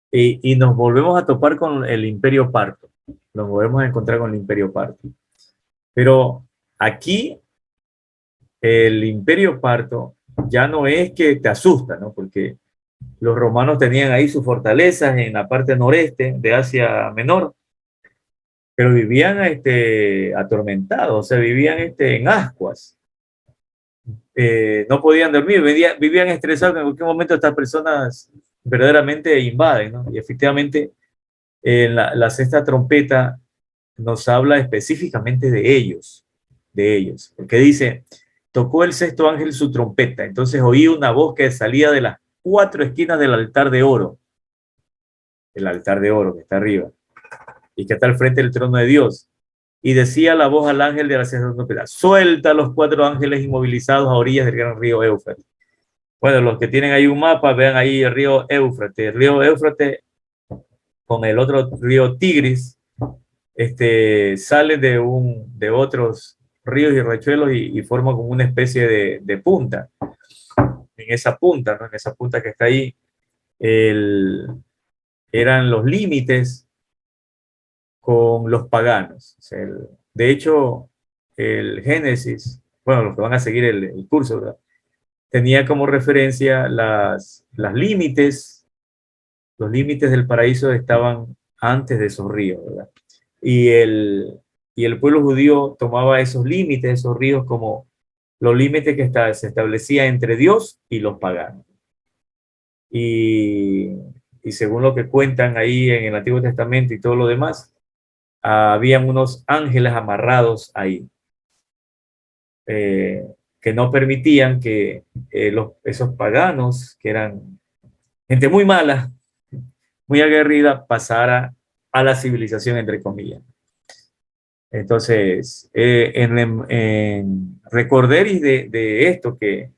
S1: Y nos volvemos a topar con el Imperio Parto. Nos volvemos a encontrar con el Imperio Parto. Pero aquí el Imperio Parto ya no es que te asusta, ¿no? Porque los romanos tenían ahí sus fortalezas en la parte noreste de Asia Menor, pero vivían atormentados, o sea, vivían en ascuas. No podían dormir, vivían estresados, que en cualquier momento estas personas verdaderamente invaden, ¿no? Y efectivamente, la sexta trompeta nos habla específicamente de ellos, porque dice, tocó el sexto ángel su trompeta, entonces oí una voz que salía de las cuatro esquinas del altar de oro, el altar de oro que está arriba, y que está al frente del trono de Dios. Y decía la voz al ángel de la sexta trompeta, suelta a los cuatro ángeles inmovilizados a orillas del gran río Éufrates. Bueno, los que tienen ahí un mapa, vean ahí el río Éufrates. El río Éufrates con el otro río Tigris, sale de otros ríos y riachuelos y forma como una especie de punta. En esa punta, ¿no? En esa punta que está ahí, eran los límites con los paganos. O sea, de hecho, el Génesis, bueno, los que van a seguir el curso, ¿verdad? Tenía como referencia los límites del paraíso estaban antes de esos ríos, ¿verdad? Y y el pueblo judío tomaba esos límites, esos ríos, como los límites que se establecía entre Dios y los paganos. Y, y según lo que cuentan ahí en el Antiguo Testamento y todo lo demás, habían unos ángeles amarrados ahí, eh, que no permitían que esos paganos, que eran gente muy mala, muy aguerrida, pasara a la civilización, entre comillas. Entonces, en recorderis de esto que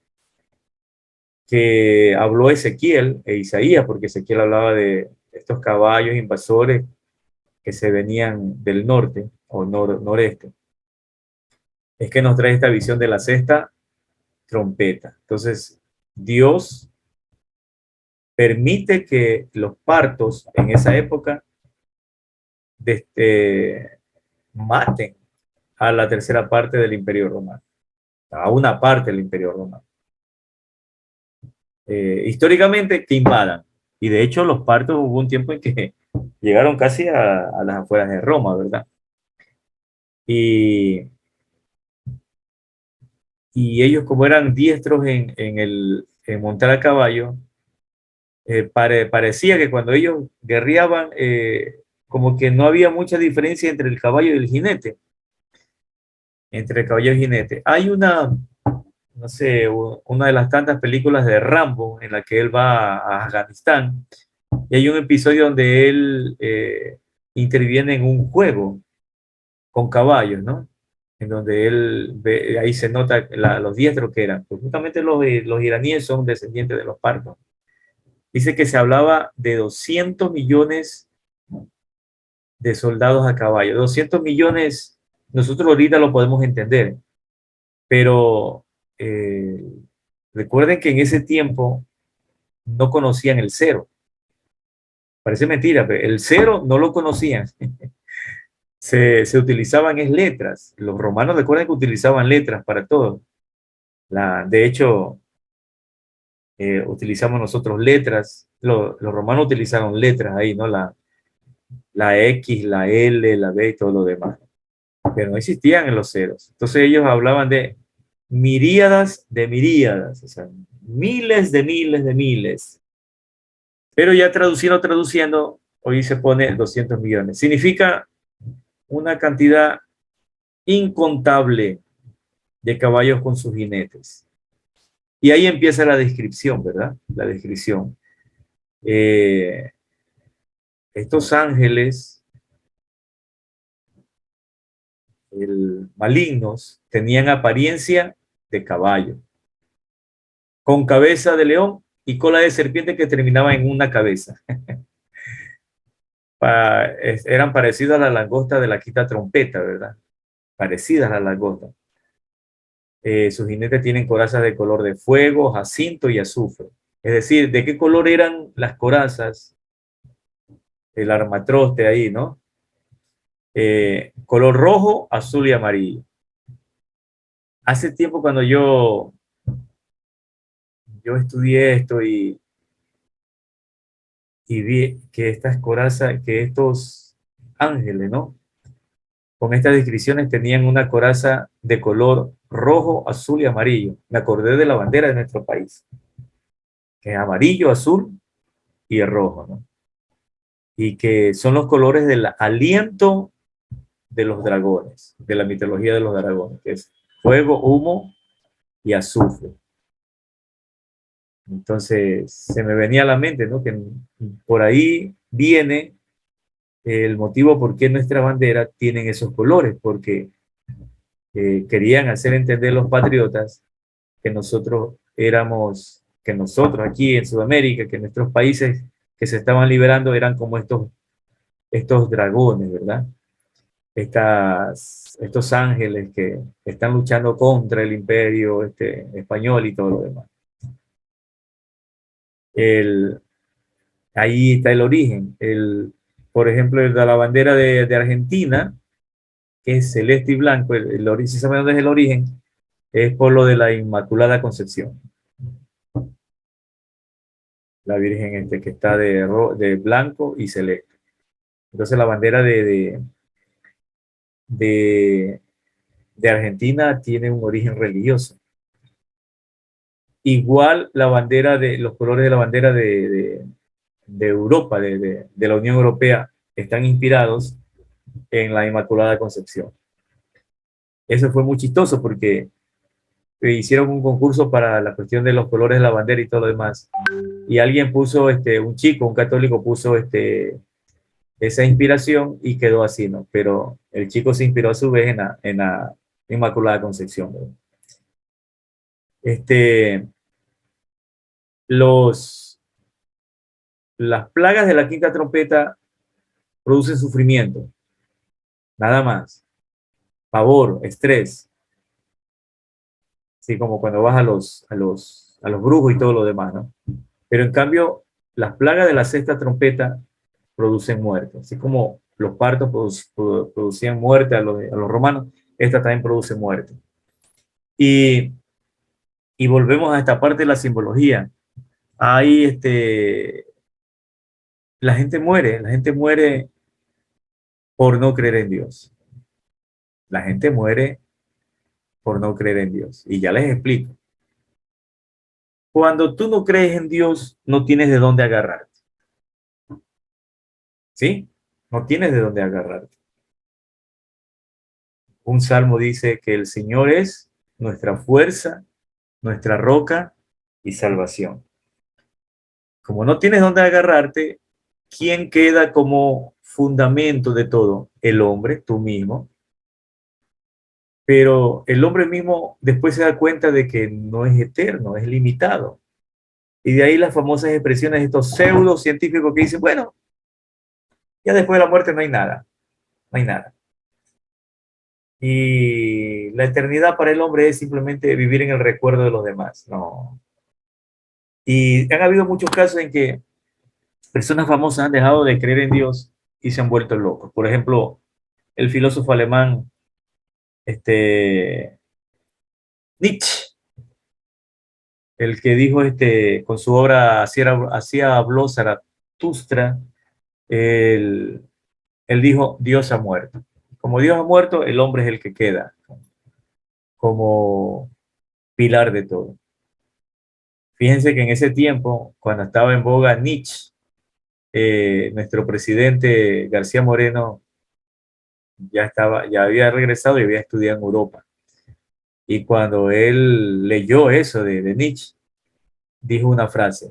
S1: habló Ezequiel e Isaías, porque Ezequiel hablaba de estos caballos invasores que se venían del norte o noreste, es que nos trae esta visión de la sexta trompeta. Entonces, Dios permite que los partos en esa época maten a la tercera parte del Imperio Romano, a una parte del Imperio Romano. Históricamente, que invadan. Y de hecho, los partos hubo un tiempo en que llegaron casi a las afueras de Roma, ¿verdad? Y, y ellos, como eran diestros en montar a caballo, parecía que cuando ellos guerreaban, como que no había mucha diferencia entre el caballo y el jinete. Entre el caballo y el jinete. Hay una, no sé, una de las tantas películas de Rambo en la que él va a Afganistán y hay un episodio donde él interviene en un juego con caballos, ¿no? En donde él ve, ahí se nota los diestros que eran. Pues justamente los iraníes son descendientes de los partos. Dice que se hablaba de 200 millones de soldados a caballo. 200 millones, nosotros ahorita lo podemos entender, pero eh, recuerden que en ese tiempo no conocían el cero. Parece mentira, pero el cero no lo conocían. Se utilizaban es letras. Los romanos recuerden que utilizaban letras para todo. De hecho, utilizamos nosotros letras. Los romanos utilizaron letras ahí, ¿no? La X, la L, la B y todo lo demás. Pero no existían en los ceros. Entonces ellos hablaban de miríadas, o sea, miles de miles de miles. Pero ya traduciendo, hoy se pone 200 millones. Significa una cantidad incontable de caballos con sus jinetes. Y ahí empieza la descripción, ¿verdad? La descripción. Eh, Estos ángeles malignos tenían apariencia de caballo, con cabeza de león y cola de serpiente que terminaba en una cabeza. Eran parecidas a la langosta de la quinta trompeta, ¿verdad? Parecidas a la langosta. Sus jinetes tienen corazas de color de fuego, jacinto y azufre. Es decir, ¿de qué color eran las corazas? El armatroste ahí, ¿no? Color rojo, azul y amarillo. Hace tiempo cuando yo estudié esto y vi que estas corazas, que estos ángeles, ¿no? Con estas descripciones tenían una coraza de color rojo, azul y amarillo. Me acordé de la bandera de nuestro país, que es amarillo, azul y el rojo, ¿no? Y que son los colores del aliento de los dragones, de la mitología de los dragones, que es fuego, humo y azufre. Entonces se me venía a la mente, ¿no? Que por ahí viene el motivo por qué nuestra bandera tienen esos colores, porque querían hacer entender los patriotas que que nosotros aquí en Sudamérica, que nuestros países que se estaban liberando eran como estos dragones, ¿verdad? Estos ángeles que están luchando contra el imperio español y todo lo demás. El, Ahí está el origen. Por ejemplo, el de la bandera de Argentina, que es celeste y blanco, si saben dónde es el origen, es por lo de la Inmaculada Concepción. La Virgen que está de blanco y celeste. Entonces la bandera de, de Argentina tiene un origen religioso. Igual los colores de la bandera de Europa, de la Unión Europea, están inspirados en la Inmaculada Concepción. Eso fue muy chistoso porque hicieron un concurso para la cuestión de los colores de la bandera y todo lo demás. Y alguien puso, un chico, un católico puso esa inspiración y quedó así, ¿no? Pero el chico se inspiró a su vez en la Inmaculada Concepción, ¿no? Este, las plagas de la quinta trompeta producen sufrimiento, nada más, pavor, estrés, así como cuando vas a los brujos y todo lo demás, ¿no? Pero en cambio, las plagas de la sexta trompeta producen muerte. Así como los partos producían muerte a los romanos, esta también produce muerte. Y, y volvemos a esta parte de la simbología. Ahí la gente muere por no creer en Dios. La gente muere por no creer en Dios. Y ya les explico. Cuando tú no crees en Dios, no tienes de dónde agarrarte. ¿Sí? No tienes de dónde agarrarte. Un salmo dice que el Señor es nuestra fuerza, nuestra roca y salvación. Como no tienes dónde agarrarte, ¿quién queda como fundamento de todo? El hombre, tú mismo. Pero el hombre mismo después se da cuenta de que no es eterno, es limitado. Y de ahí las famosas expresiones de estos pseudocientíficos que dicen, bueno, ya después de la muerte no hay nada, no hay nada. Y la eternidad para el hombre es simplemente vivir en el recuerdo de los demás. No. Y han habido muchos casos en que personas famosas han dejado de creer en Dios y se han vuelto locos. Por ejemplo, el filósofo alemán Nietzsche, el que dijo con su obra Así habló Zaratustra, él, él dijo, Dios ha muerto. Como Dios ha muerto, el hombre es el que queda como pilar de todo. Fíjense que en ese tiempo, cuando estaba en boga Nietzsche, nuestro presidente García Moreno ya había regresado y había estudiado en Europa. Y cuando él leyó eso de Nietzsche, dijo una frase,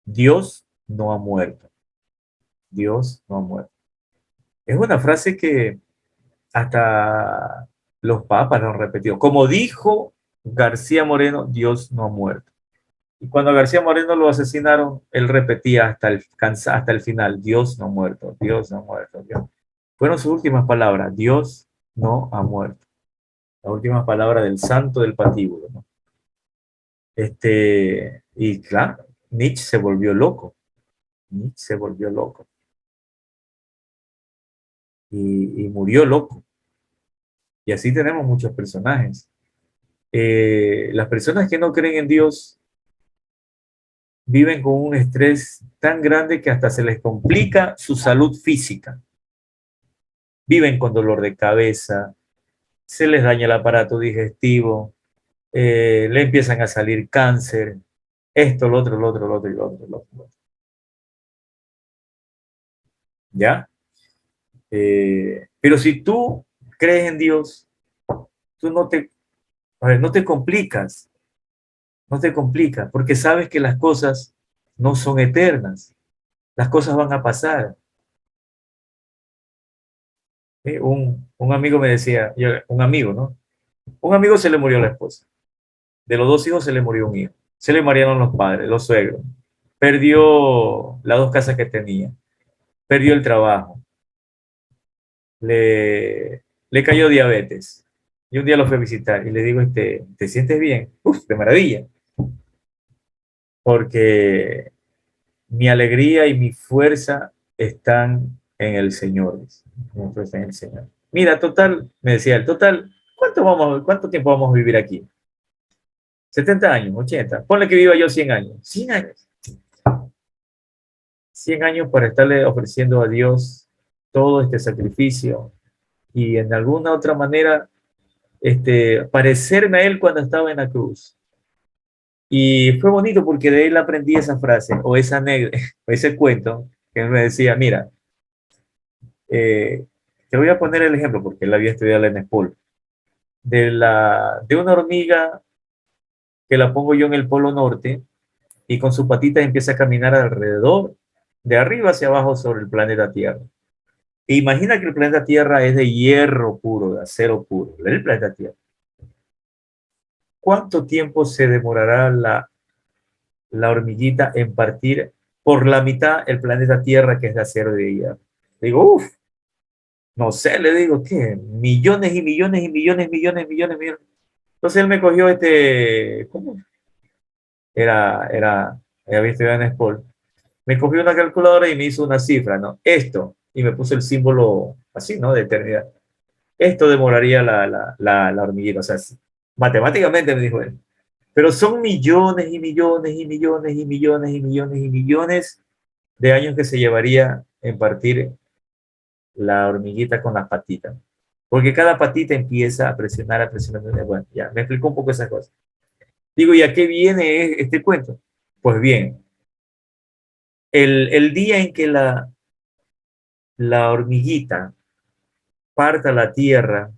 S1: Dios no ha muerto, Dios no ha muerto. Es una frase que hasta los papas lo han repetido. Como dijo García Moreno, Dios no ha muerto. Y cuando a García Moreno lo asesinaron, él repetía hasta el final, Dios no ha muerto, Dios no ha muerto. Dios. Fueron sus últimas palabras, Dios no ha muerto. La última palabra del santo del patíbulo, ¿no? Y claro, Nietzsche se volvió loco. Nietzsche se volvió loco. Y murió loco. Y así tenemos muchos personajes. Las personas que no creen en Dios viven con un estrés tan grande que hasta se les complica su salud física. Viven con dolor de cabeza, se les daña el aparato digestivo, le empiezan a salir cáncer, esto, lo otro, lo otro, lo otro, lo otro, lo otro. ¿Ya? Pero si tú crees en Dios, tú no te complicas, no te complicas, porque sabes que las cosas no son eternas, las cosas van a pasar. Un amigo me decía, un amigo, ¿no? Un amigo se le murió la esposa, de los dos hijos se le murió un hijo, se le murieron los padres, los suegros, perdió las dos casas que tenía, perdió el trabajo, le cayó diabetes. Y un día lo fui a visitar y le digo, ¿te sientes bien? Uf, de maravilla. Porque mi alegría y mi fuerza están en el Señor. Mi fuerza en el Señor. Mira, total, me decía él, total, ¿cuánto tiempo vamos a vivir aquí? 70 años, 80. Ponle que viva yo 100 años. 100 años. 100 años para estarle ofreciendo a Dios todo este sacrificio y en alguna otra manera parecerme a Él cuando estaba en la cruz. Y fue bonito porque de él aprendí esa frase o esa anécdota, o ese cuento que él me decía, mira, te voy a poner el ejemplo porque él había estudiado en Espol, de una hormiga que la pongo yo en el Polo Norte y con sus patitas empieza a caminar alrededor, de arriba hacia abajo sobre el planeta Tierra. E imagina que el planeta Tierra es de hierro puro, de acero puro, el planeta Tierra. ¿Cuánto tiempo se demorará la hormiguita en partir por la mitad el planeta Tierra, que es de acero y de hierro? Digo, uff, no sé, le digo, ¿qué? Millones y millones y millones, millones, millones, millones. Entonces él me cogió ¿cómo? había estudiado en Sport, me cogió una calculadora y me hizo una cifra, ¿no? Esto, y me puso el símbolo así, ¿no? De eternidad. Esto demoraría la hormiguita, o sea, matemáticamente me dijo él. Pero son millones y millones y millones y millones y millones y millones de años que se llevaría en partir la hormiguita con las patitas. Porque cada patita empieza a presionar, a presionar. Bueno, ya, me explicó un poco esas cosas. Digo, ¿y a qué viene este cuento? Pues bien, el día en que la hormiguita parta la tierra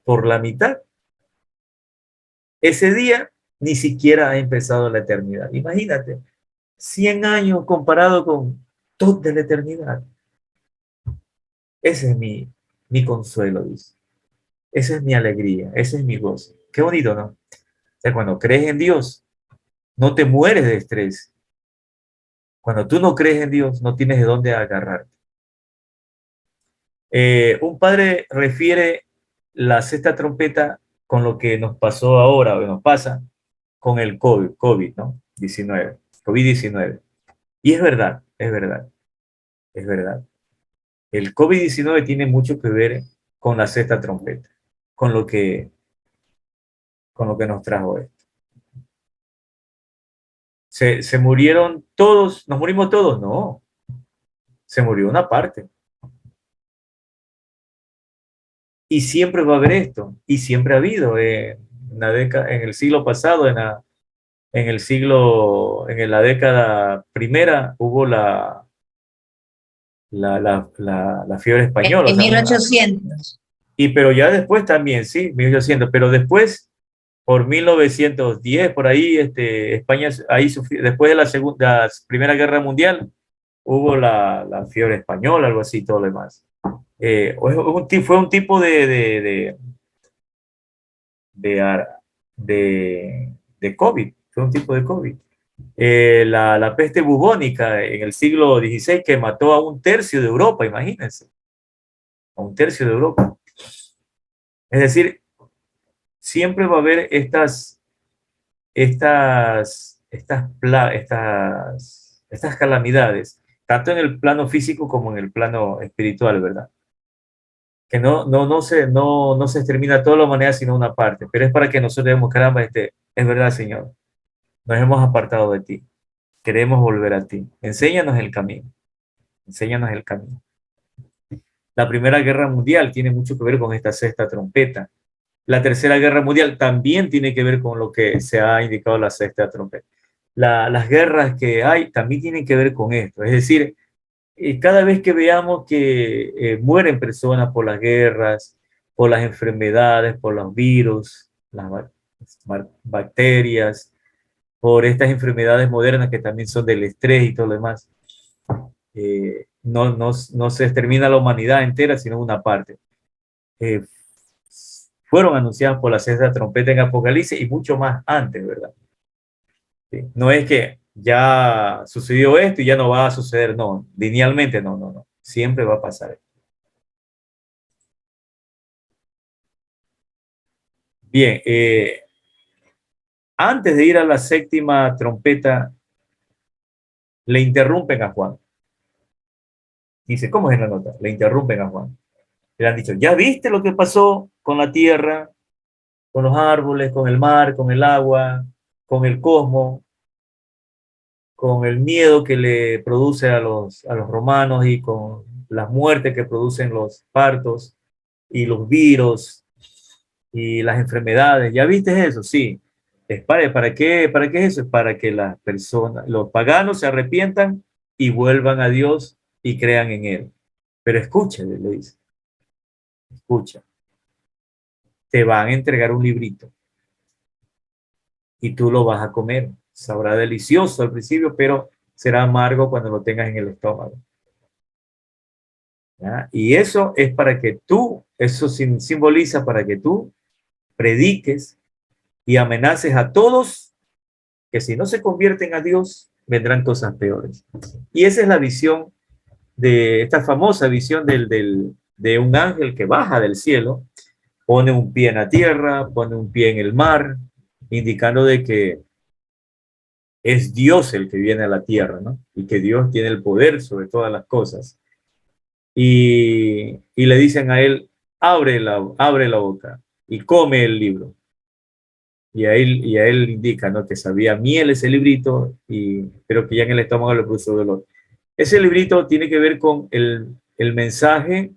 S1: por la mitad, ese día ni siquiera ha empezado la eternidad. Imagínate, 100 años comparado con toda la eternidad. Ese es mi consuelo, dice. Esa es mi alegría, ese es mi gozo. Qué bonito, ¿no? O sea, cuando crees en Dios, no te mueres de estrés. Cuando tú no crees en Dios, no tienes de dónde agarrarte. Un padre refiere la sexta trompeta con lo que nos pasó ahora, o nos pasa con el COVID, ¿no? 19, COVID-19. Y es verdad, es verdad, es verdad. El COVID-19 tiene mucho que ver con la sexta trompeta, con lo que, con lo que nos trajo esto. Se murieron todos, nos murimos todos, no, se murió una parte. Y siempre va a haber esto, y siempre ha habido en el siglo pasado, en la década primera, hubo la fiebre española, o
S2: En
S1: sea,
S2: 1800.
S1: pero ya después también, sí, 1800, pero después, por 1910, por ahí, España, ahí sufrió, después de la Primera Guerra Mundial, hubo la fiebre española, algo así, todo lo demás. Fue un tipo de, de COVID, fue un tipo de COVID. La peste bubónica en el siglo XVI que mató a un tercio de Europa, imagínense, a un tercio de Europa. Es decir, siempre va a haber estas calamidades, tanto en el plano físico como en el plano espiritual, ¿verdad? Que no se extermina toda la humanidad, sino una parte, pero es para que nosotros digamos, caramba, es verdad, Señor, nos hemos apartado de ti, queremos volver a ti, enséñanos el camino, enséñanos el camino. La Primera Guerra Mundial tiene mucho que ver con esta sexta trompeta. La Tercera Guerra Mundial también tiene que ver con lo que se ha indicado la sexta trompeta. Las guerras que hay también tienen que ver con esto. Es decir, cada vez que veamos que mueren personas por las guerras, por las enfermedades, por los virus, las bacterias, por estas enfermedades modernas que también son del estrés y todo lo demás, no se extermina la humanidad entera, sino una parte. Fueron anunciadas por la sexta trompeta en Apocalipsis y mucho más antes, ¿verdad? Sí. No es que ya sucedió esto y ya no va a suceder, no, linealmente no, siempre va a pasar. Bien, antes de ir a la séptima trompeta, le interrumpen a Juan. Dice, ¿cómo es en la nota? Le interrumpen a Juan. Le han dicho, ¿ya viste lo que pasó con la tierra, con los árboles, con el mar, con el agua, con el cosmos, con el miedo que le produce a los romanos y con las muertes que producen los partos y los virus y las enfermedades? ¿Ya viste eso? Sí. ¿Para qué es eso? Para que las personas, los paganos se arrepientan y vuelvan a Dios y crean en Él. Pero escucha, le dice, escucha, te van a entregar un librito y tú lo vas a comer. Sabrá delicioso al principio, pero será amargo cuando lo tengas en el estómago. ¿Ya? Y eso es para que tú, eso simboliza para que tú prediques y amenaces a todos que si no se convierten a Dios, vendrán cosas peores. Y esa es la visión esta famosa visión de un ángel que baja del cielo, pone un pie en la tierra, pone un pie en el mar, indicando de que es Dios el que viene a la tierra, ¿no? Y que Dios tiene el poder sobre todas las cosas. Y le dicen a él, abre la boca y come el libro. Y a él indica, ¿no? Que sabía miel ese librito, pero que ya en el estómago le puso dolor. Ese librito tiene que ver con el mensaje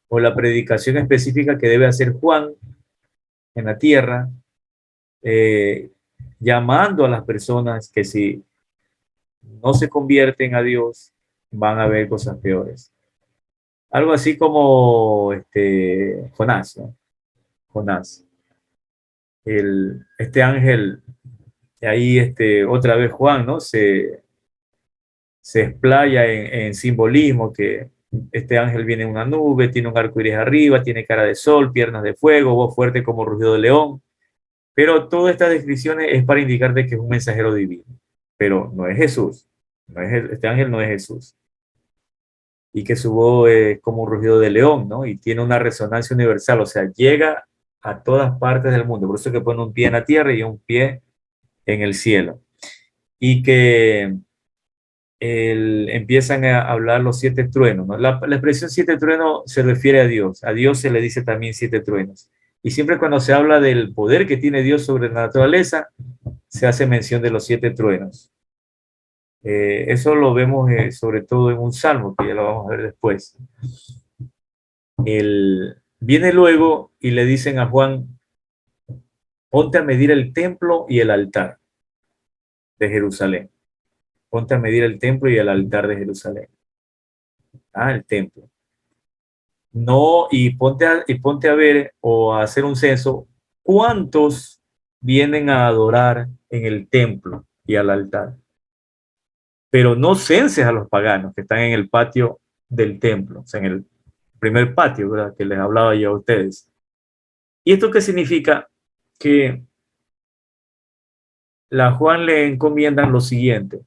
S1: o la predicación específica que debe hacer Juan en la tierra, eh, llamando a las personas que si no se convierten a Dios, van a ver cosas peores. Algo así como Jonás, ¿no? Jonás. Este ángel, ahí otra vez Juan, ¿no? Se explaya en simbolismo, que este ángel viene en una nube, tiene un arco iris arriba, tiene cara de sol, piernas de fuego, voz fuerte como rugido de león. Pero todas estas descripciones es para indicarte que es un mensajero divino. Pero no es Jesús. Este ángel no es Jesús. Y que su voz es como un rugido de león, ¿no? Y tiene una resonancia universal, o sea, llega a todas partes del mundo. Por eso que pone un pie en la tierra y un pie en el cielo. Y que empiezan a hablar los siete truenos, ¿no? La expresión siete truenos se refiere a Dios. A Dios se le dice también siete truenos. Y siempre cuando se habla del poder que tiene Dios sobre la naturaleza, se hace mención de los siete truenos. Eso lo vemos sobre todo en un salmo, que ya lo vamos a ver después. Viene luego y le dicen a Juan, ponte a medir el templo y el altar de Jerusalén. Ponte a medir el templo y el altar de Jerusalén. El templo. No, y ponte a ver o a hacer un censo, ¿cuántos vienen a adorar en el templo y al altar? Pero no censes a los paganos que están en el patio del templo, o sea, en el primer patio, ¿verdad? Que les hablaba yo a ustedes. ¿Y esto qué significa? Que a Juan le encomiendan lo siguiente.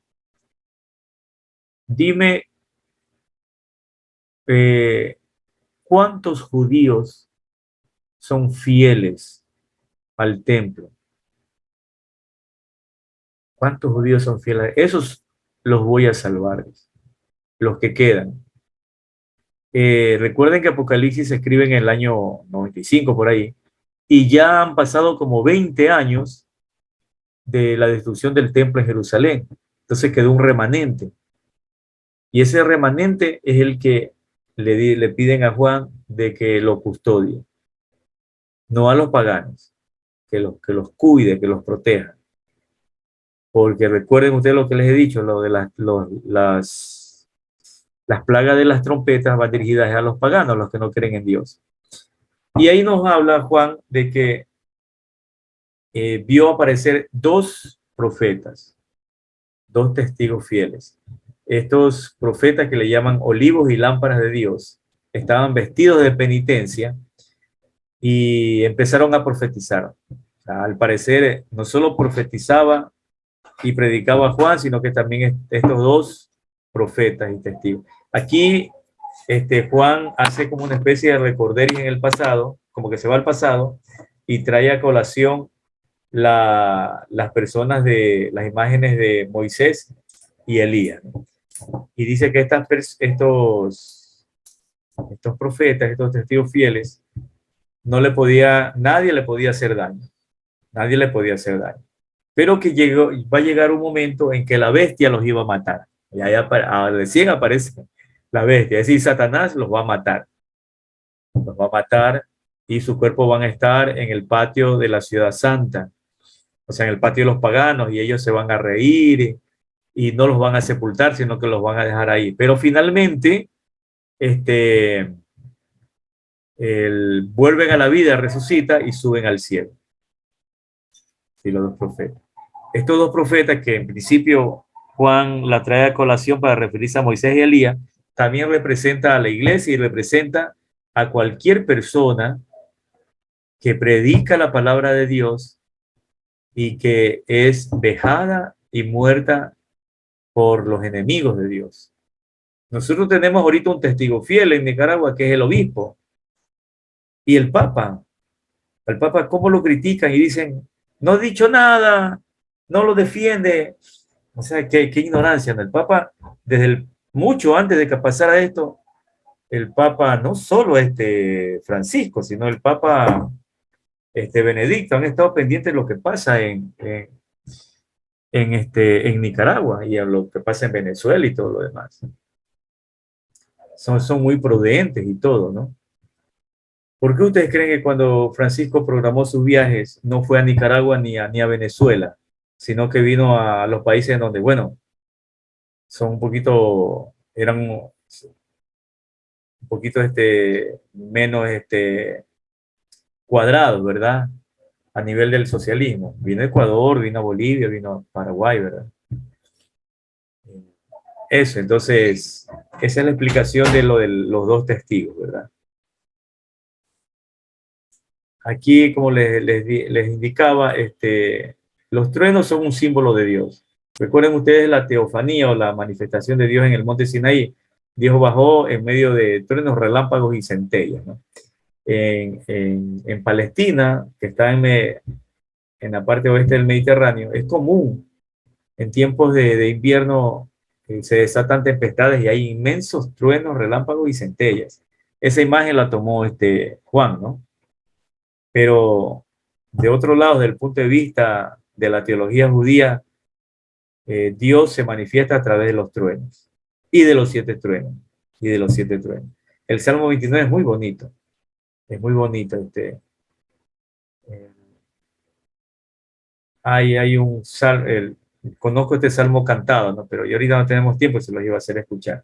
S1: Dime, ¿cuántos judíos son fieles al templo? ¿Cuántos judíos son fieles? Esos los voy a salvar, los que quedan. Recuerden que Apocalipsis se escribe en el año 95 por ahí, y ya han pasado como 20 años de la destrucción del templo en Jerusalén. Entonces quedó un remanente. Y ese remanente es el que le piden a Juan de que lo custodie. No a los paganos, que los cuide, que los proteja. Porque recuerden ustedes lo que les he dicho, lo de las plagas de las trompetas van dirigidas a los paganos, a los que no creen en Dios. Y ahí nos habla Juan de que vio aparecer dos profetas, dos testigos fieles. Estos profetas que le llaman olivos y lámparas de Dios, estaban vestidos de penitencia y empezaron a profetizar. O sea, al parecer, no solo profetizaba y predicaba Juan, sino que también estos dos profetas y testigos. Aquí Juan hace como una especie de recorderis en el pasado, como que se va al pasado y trae a colación las personas de las imágenes de Moisés y Elías. Y dice que estos profetas, estos testigos fieles, nadie le podía hacer daño. Nadie le podía hacer daño. Pero que va a llegar un momento en que la bestia los iba a matar. Y ahí recién aparece la bestia. Es decir, Satanás los va a matar. Los va a matar y sus cuerpos van a estar en el patio de la ciudad santa. O sea, en el patio de los paganos, y ellos se van a reír y no los van a sepultar, sino que los van a dejar ahí. Pero finalmente, vuelven a la vida, resucita y suben al cielo. Sí, los dos profetas. Estos dos profetas que en principio Juan la trae a colación para referirse a Moisés y Elías, también representa a la iglesia y representa a cualquier persona que predica la palabra de Dios y que es vejada y muerta por los enemigos de Dios. Nosotros tenemos ahorita un testigo fiel en Nicaragua, que es el obispo y el papa. Al papa, ¿cómo lo critican? Y dicen, no ha dicho nada, no lo defiende. O sea, qué ignorancia, ¿no? El Papa, mucho antes de que pasara esto, el Papa, no solo Francisco, sino el Papa Benedicto, han estado pendientes de lo que pasa en Nicaragua y a lo que pasa en Venezuela y todo lo demás. Son muy prudentes y todo, ¿no? ¿Por qué ustedes creen que cuando Francisco programó sus viajes no fue a Nicaragua ni a Venezuela, sino que vino a los países en donde, bueno, son un poquito, eran un poquito menos cuadrados, ¿verdad? A nivel del socialismo. Vino a Ecuador, vino a Bolivia, vino a Paraguay, ¿verdad? Eso, entonces, esa es la explicación de lo de los dos testigos, ¿verdad? Aquí, como les indicaba, los truenos son un símbolo de Dios. Recuerden ustedes la teofanía o la manifestación de Dios en el monte Sinaí. Dios bajó en medio de truenos, relámpagos y centellas, ¿no? En Palestina, que está en la parte oeste del Mediterráneo, es común en tiempos de invierno se desatan tempestades y hay inmensos truenos, relámpagos y centellas. Esa imagen la tomó Juan, ¿no? Pero de otro lado, desde el punto de vista de la teología judía, Dios se manifiesta a través de los truenos y de los siete truenos y de los siete truenos. El Salmo 29 es muy bonito, es muy bonito. Eh, hay un salmo, conozco este salmo cantado, ¿no? Pero yo ahorita no tenemos tiempo, se los iba a hacer escuchar.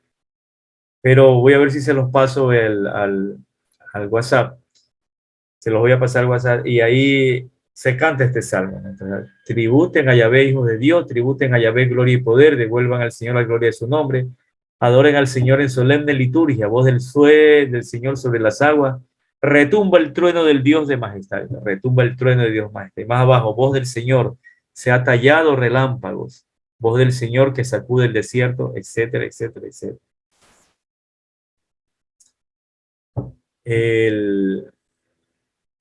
S1: Pero voy a ver si se los paso al WhatsApp. Se los voy a pasar al WhatsApp y ahí se canta este salmo, ¿no? Entonces, tributen a Yahvé, hijos de Dios, tributen a Yahvé gloria y poder, devuelvan al Señor la gloria de su nombre, adoren al Señor en solemne liturgia, voz del Señor sobre las aguas, retumba el trueno del Dios de majestad, retumba el trueno de Dios de majestad. Y más abajo, voz del Señor, se ha tallado relámpagos, voz del Señor que sacude el desierto, etcétera, etcétera, etcétera.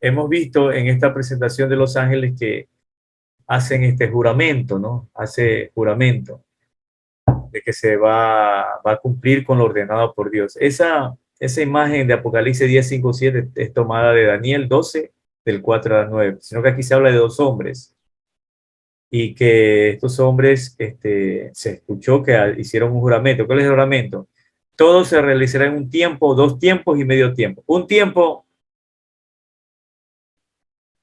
S1: Hemos visto en esta presentación de los ángeles que hacen este juramento, ¿no? Hace juramento de que va a cumplir con lo ordenado por Dios. Esa imagen de Apocalipsis 10, 5, 7 es tomada de Daniel 12, del 4 al 9, sino que aquí se habla de dos hombres y que estos hombres se escuchó que hicieron un juramento. ¿Cuál es el juramento? Todo se realizará en un tiempo, dos tiempos y medio tiempo. Un tiempo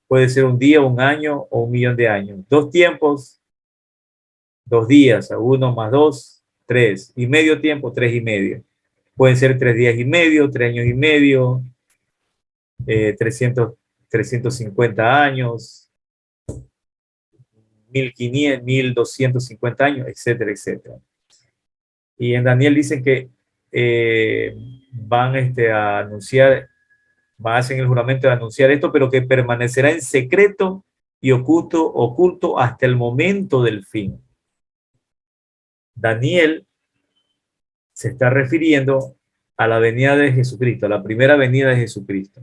S1: puede ser un día, un año o un millón de años. Dos tiempos, 2 días, a 1 más 2, 3. Y medio tiempo, 3 y medio. Pueden ser 3 días y medio, 3 años y medio, 300, 350 años, 1500, 1250 años, etcétera, etcétera. Y en Daniel dicen que van a anunciar, hacen el juramento de anunciar esto, pero que permanecerá en secreto y oculto hasta el momento del fin. Daniel se está refiriendo a la venida de Jesucristo, a la primera venida de Jesucristo,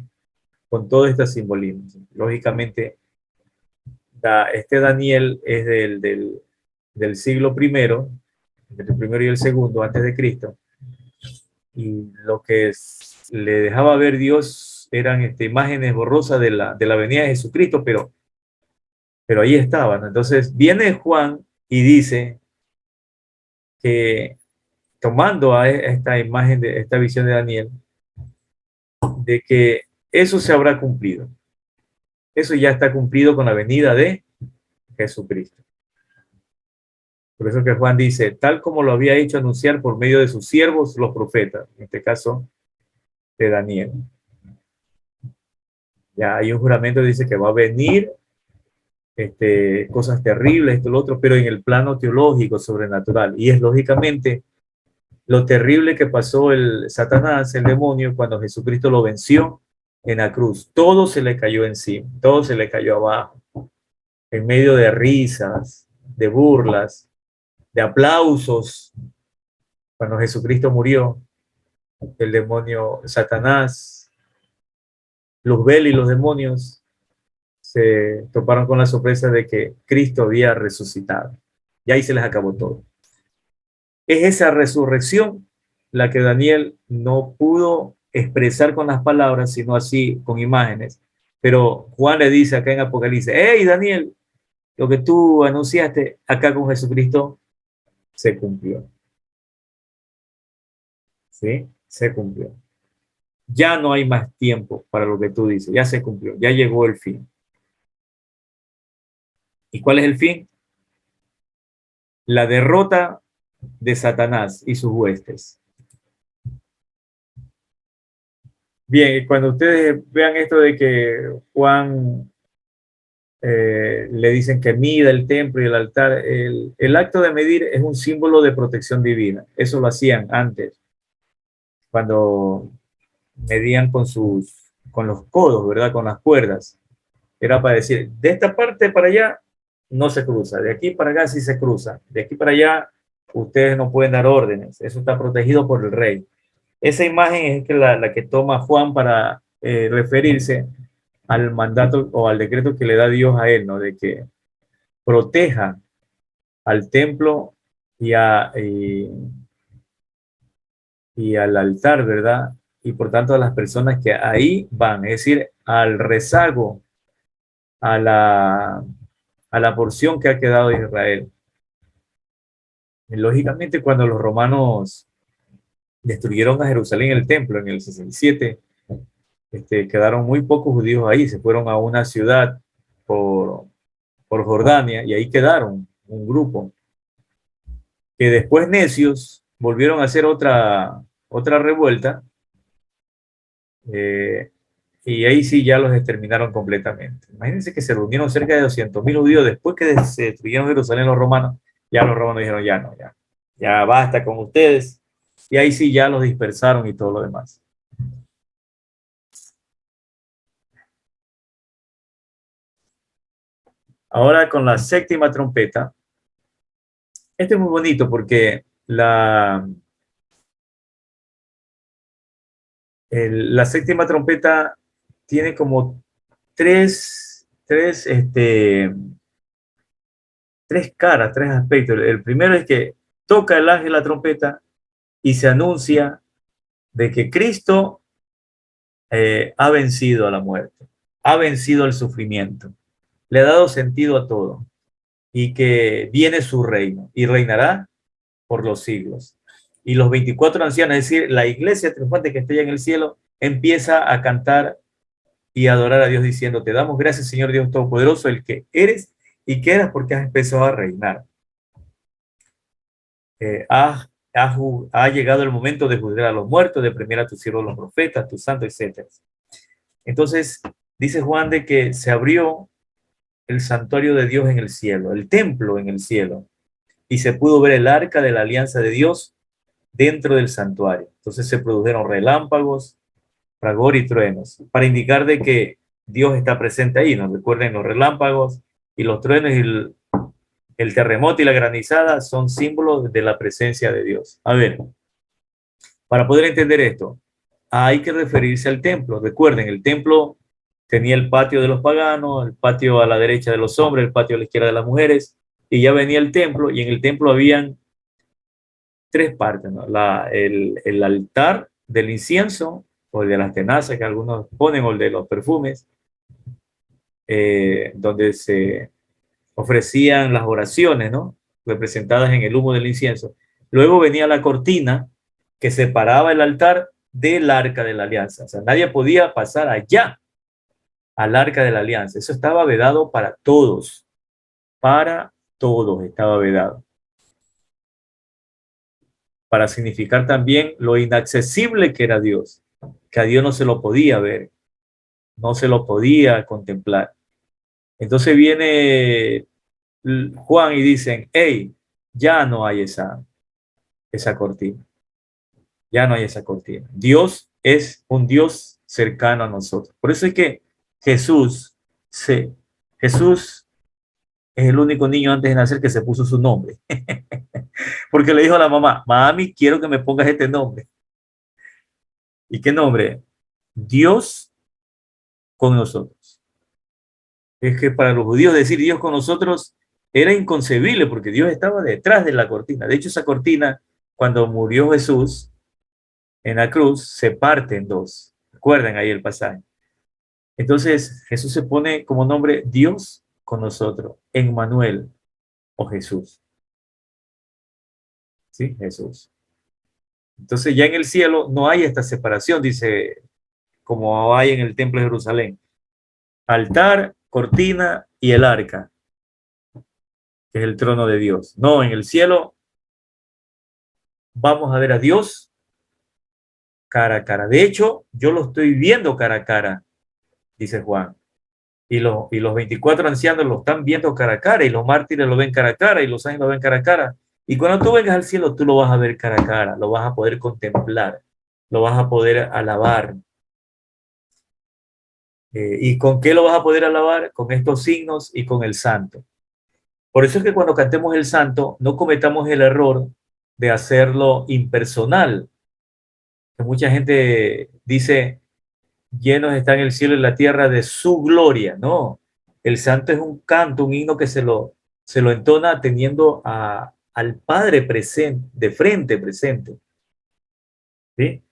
S1: con todo este simbolismo. Lógicamente, Daniel es del siglo primero, entre el primero y el segundo, antes de Cristo, y lo que le dejaba ver Dios eran imágenes borrosas de la venida de Jesucristo, pero ahí estaban. Entonces viene Juan y dice que tomando a esta imagen, de esta visión de Daniel, de que eso se habrá cumplido. Eso ya está cumplido con la venida de Jesucristo. Por eso que Juan dice, tal como lo había hecho anunciar por medio de sus siervos, los profetas, en este caso de Daniel. Ya hay un juramento que dice que va a venir cosas terribles, esto, lo otro, pero en el plano teológico, sobrenatural. Y es lógicamente lo terrible que pasó el Satanás, el demonio, cuando Jesucristo lo venció en la cruz. Todo se le cayó encima, todo se le cayó abajo, en medio de risas, de burlas, de aplausos. Cuando Jesucristo murió, el demonio Satanás, Luzbel y los demonios se toparon con la sorpresa de que Cristo había resucitado. Y ahí se les acabó todo. Es esa resurrección la que Daniel no pudo expresar con las palabras, sino así con imágenes. Pero Juan le dice acá en Apocalipsis, hey Daniel, lo que tú anunciaste acá con Jesucristo se cumplió. ¿Sí? Se cumplió. Ya no hay más tiempo para lo que tú dices, ya se cumplió, ya llegó el fin. ¿Y cuál es el fin? La derrota de Satanás y sus huestes. Bien, cuando ustedes vean esto de que Juan le dicen que mida el templo y el altar, el acto de medir es un símbolo de protección divina. Eso lo hacían antes, cuando medían con los codos, ¿verdad? Con las cuerdas. Era para decir, de esta parte para allá no se cruza, de aquí para acá sí se cruza, de aquí para allá ustedes no pueden dar órdenes, eso está protegido por el rey. Esa imagen es que la que toma Juan para referirse al mandato o al decreto que le da Dios a él, ¿no? De que proteja al templo y al altar, ¿verdad? Y por tanto a las personas que ahí van, es decir, al rezago, a la porción que ha quedado de Israel. Y lógicamente, cuando los romanos destruyeron a Jerusalén el templo en el 67, quedaron muy pocos judíos ahí, se fueron a una ciudad por, por Jordania y ahí quedaron un grupo que después necios volvieron a hacer otra revuelta eh, y ahí sí ya los exterminaron completamente. Imagínense que se reunieron cerca de 200.000 judíos después que se destruyeron Jerusalén los romanos, ya los romanos dijeron ya no, ya basta con ustedes y ahí sí ya los dispersaron y todo lo demás. Ahora con la séptima trompeta, este es muy bonito porque la séptima trompeta tiene como tres caras, tres aspectos. El primero es que toca el ángel la trompeta y se anuncia de que Cristo ha vencido a la muerte, ha vencido el sufrimiento, le ha dado sentido a todo y que viene su reino y reinará por los siglos. Y los 24 ancianos, es decir, la iglesia triunfante que está ya en el cielo, empieza a cantar y adorar a Dios diciendo, te damos gracias, Señor Dios Todopoderoso, el que eres y que eras porque has empezado a reinar. Ha llegado el momento de juzgar a los muertos, de premiar a tus siervos los profetas, tus santos, etc. Entonces, dice Juan de que se abrió el santuario de Dios en el cielo, el templo en el cielo, y se pudo ver el arca de la alianza de Dios dentro del santuario. Entonces se produjeron relámpagos, fragor y truenos, para indicar de que Dios está presente ahí. Nos recuerden los relámpagos y los truenos y el terremoto y la granizada son símbolos de la presencia de Dios. A ver, para poder entender esto, hay que referirse al templo. Recuerden, el templo tenía el patio de los paganos, el patio a la derecha de los hombres, el patio a la izquierda de las mujeres, y ya venía el templo, y en el templo habían tres partes, ¿no? El altar del incienso, o el de las tenazas que algunos ponen, o el de los perfumes, donde se ofrecían las oraciones, ¿no? Representadas en el humo del incienso. Luego venía la cortina que separaba el altar del arca de la alianza. O sea, nadie podía pasar allá al arca de la alianza. Eso estaba vedado para todos estaba vedado. Para significar también lo inaccesible que era Dios, que a Dios no se lo podía ver, no se lo podía contemplar. Entonces viene Juan y dicen, hey, ya no hay esa cortina, ya no hay esa cortina. Dios es un Dios cercano a nosotros. Por eso es que Jesús, Jesús es el único niño antes de nacer que se puso su nombre. Porque le dijo a la mamá, mami, quiero que me pongas este nombre. ¿Y qué nombre? Dios con nosotros. Es que para los judíos decir Dios con nosotros era inconcebible porque Dios estaba detrás de la cortina. De hecho, esa cortina, cuando murió Jesús en la cruz, se parte en dos. Recuerden ahí el pasaje. Entonces, Jesús se pone como nombre Dios con nosotros, Emmanuel o Jesús. ¿Sí? Jesús. Entonces, ya en el cielo no hay esta separación, dice, como hay en el templo de Jerusalén. Altar, cortina y el arca, que es el trono de Dios. No, en el cielo vamos a ver a Dios cara a cara. De hecho, yo lo estoy viendo cara a cara, dice Juan. Y los 24 ancianos lo están viendo cara a cara, y los mártires lo ven cara a cara, y los ángeles lo ven cara a cara. Y cuando tú vengas al cielo, tú lo vas a ver cara a cara, lo vas a poder contemplar, lo vas a poder alabar. ¿Y con qué lo vas a poder alabar? Con estos signos y con el santo. Por eso es que cuando cantemos el santo, no cometamos el error de hacerlo impersonal. Que mucha gente dice, llenos están el cielo y la tierra de su gloria. No, el santo es un canto, un himno que se lo entona teniendo al Padre presente, de frente presente. ¿Sí?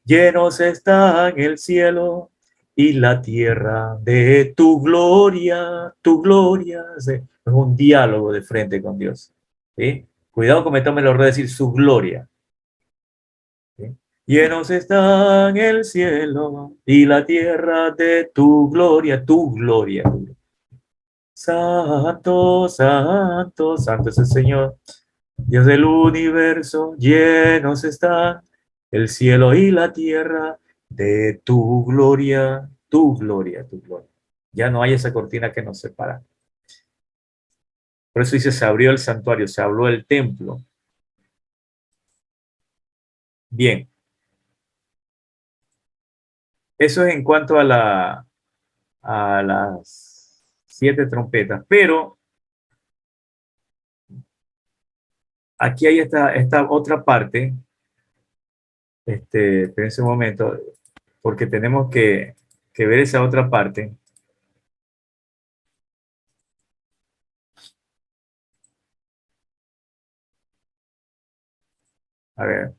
S1: Llenos están el cielo y la tierra de tu gloria, tu gloria. Sí, es un diálogo de frente con Dios. ¿Sí? Cuidado, cometamos el error de decir su gloria. ¿Sí? Llenos están el cielo y la tierra de tu gloria, tu gloria. Santo, santo, santo es el Señor, Dios del universo. Llenos están el cielo y la tierra de tu gloria, tu gloria, tu gloria. Ya no hay esa cortina que nos separa. Por eso dice, se abrió el santuario, se habló el templo. Bien, eso es en cuanto a las 7 trompetas, pero aquí hay esta otra parte, espérense un momento, porque tenemos que ver esa otra parte. A ver,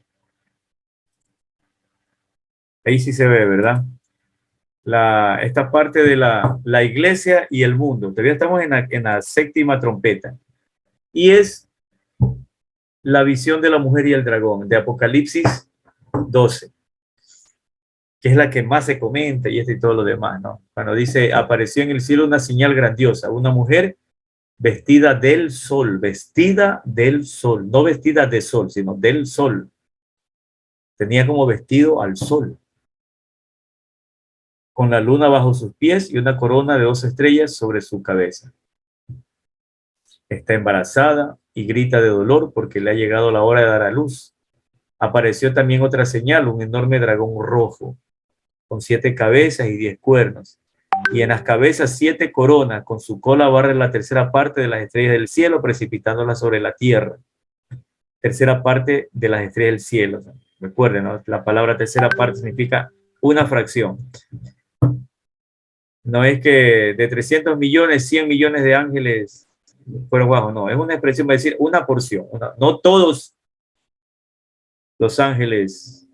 S1: ahí sí se ve, ¿verdad? Esta parte de la iglesia y el mundo. Todavía estamos en la séptima trompeta. Y es la visión de la mujer y el dragón, de Apocalipsis 12, que es la que más se comenta y y todo lo demás, ¿no? Cuando dice, apareció en el cielo una señal grandiosa, una mujer vestida del sol, no vestida de sol, sino del sol. Tenía como vestido al sol, con la luna bajo sus pies y una corona de 2 estrellas sobre su cabeza. Está embarazada y grita de dolor porque le ha llegado la hora de dar a luz. Apareció también otra señal, un enorme dragón rojo, con 7 cabezas y 10 cuernos. Y en las cabezas 7 coronas, con su cola barre la tercera parte de las estrellas del cielo, precipitándolas sobre la tierra. Tercera parte de las estrellas del cielo. Recuerden, ¿no? La palabra tercera parte significa una fracción. No es que de 300 millones, 100 millones de ángeles fueron bajos, no, es una expresión para decir una porción. No todos los ángeles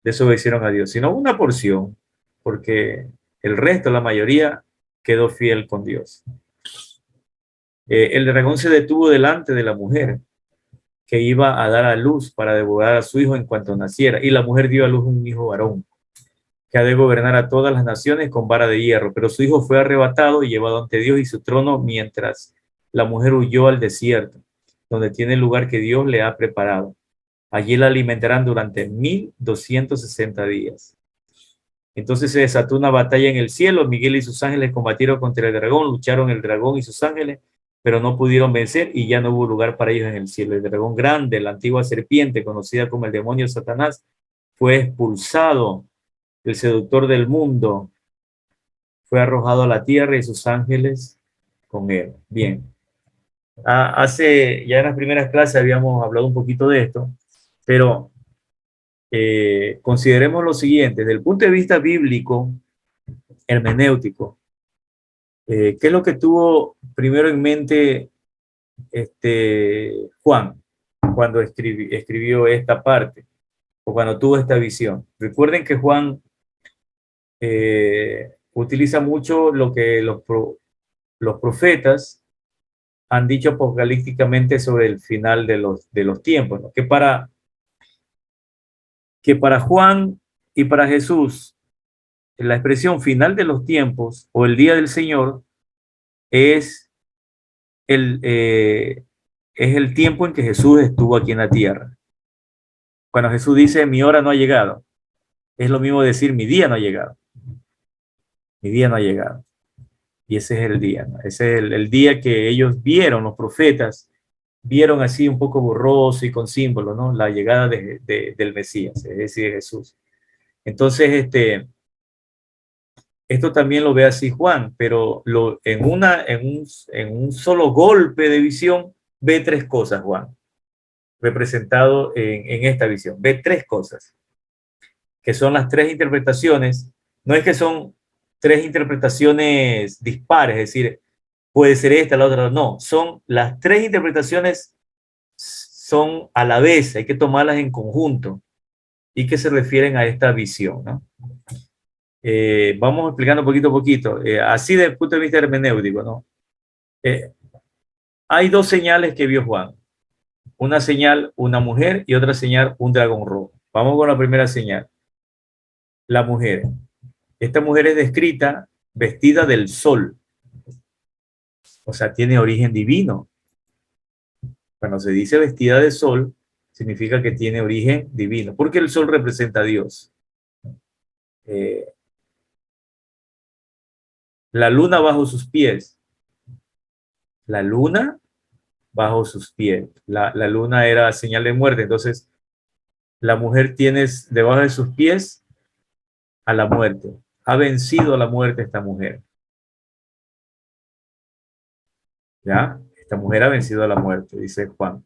S1: desobedecieron a Dios, sino una porción, porque el resto, la mayoría, quedó fiel con Dios. El dragón se detuvo delante de la mujer que iba a dar a luz para devorar a su hijo en cuanto naciera, y la mujer dio a luz un hijo varón que ha de gobernar a todas las naciones con vara de hierro, pero su hijo fue arrebatado y llevado ante Dios y su trono, mientras la mujer huyó al desierto, donde tiene el lugar que Dios le ha preparado. Allí la alimentarán durante 1260 días. Entonces se desató una batalla en el cielo. Miguel y sus ángeles combatieron contra el dragón, lucharon el dragón y sus ángeles, pero no pudieron vencer y ya no hubo lugar para ellos en el cielo. El dragón grande, la antigua serpiente, conocida como el demonio Satanás, fue expulsado, el seductor del mundo, fue arrojado a la tierra y sus ángeles con él. Bien. Ya en las primeras clases habíamos hablado un poquito de esto, pero consideremos lo siguiente, desde el punto de vista bíblico, hermenéutico, ¿Qué es lo que tuvo primero en mente Juan cuando escribió esta parte o cuando tuvo esta visión? Recuerden que Juan utiliza mucho lo que los profetas han dicho apocalípticamente sobre el final de los tiempos, ¿no? Que para Juan y para Jesús, la expresión final de los tiempos o el día del Señor es el, eh, es el tiempo en que Jesús estuvo aquí en la tierra. Cuando Jesús dice, mi hora no ha llegado, es lo mismo decir, mi día no ha llegado. Mi día no ha llegado. Y ese es el día, ¿no? Ese es el día que ellos vieron, los profetas, vieron así un poco borroso y con símbolos, ¿no? La llegada del Mesías, es decir, Jesús. Entonces, esto también lo ve así Juan, pero en un solo golpe de visión ve tres cosas, Juan, representado en esta visión. Ve tres cosas, que son las tres interpretaciones. No es que son tres interpretaciones dispares, es decir, puede ser esta, la otra, no. Son las tres interpretaciones, son a la vez, hay que tomarlas en conjunto y que se refieren a esta visión, ¿no? Vamos explicando poquito a poquito, así desde el punto de vista hermenéutico, ¿no? Eh, hay dos señales que vio Juan. Una señal, una mujer, y otra señal, un dragón rojo. Vamos con la primera señal. La mujer. Esta mujer es descrita vestida del sol. O sea, tiene origen divino. Cuando se dice vestida de sol, significa que tiene origen divino, porque el sol representa a Dios. Eh, la luna bajo sus pies. La luna bajo sus pies. La luna era señal de muerte, entonces la mujer tiene debajo de sus pies a la muerte. Ha vencido a la muerte esta mujer. ¿Ya? Esta mujer ha vencido a la muerte, dice Juan.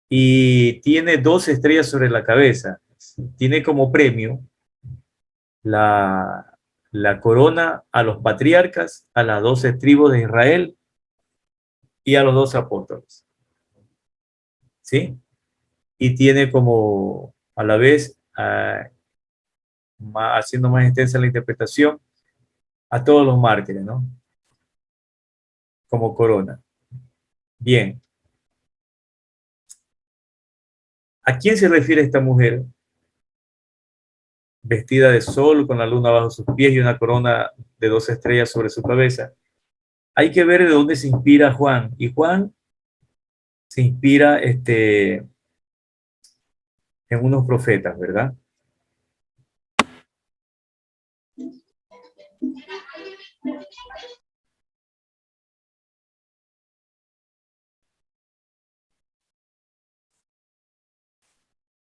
S1: Y tiene dos estrellas sobre la cabeza. Tiene como premio la corona a los patriarcas, a las 12 tribus de Israel y a los 12 apóstoles. ¿Sí? Y tiene como a la vez, haciendo más extensa la interpretación, a todos los mártires, ¿no? Como corona. Bien. ¿A quién se refiere esta mujer vestida de sol con la luna bajo sus pies y una corona de 12 estrellas sobre su cabeza? Hay que ver de dónde se inspira Juan. Y Juan se inspira en unos profetas, ¿verdad?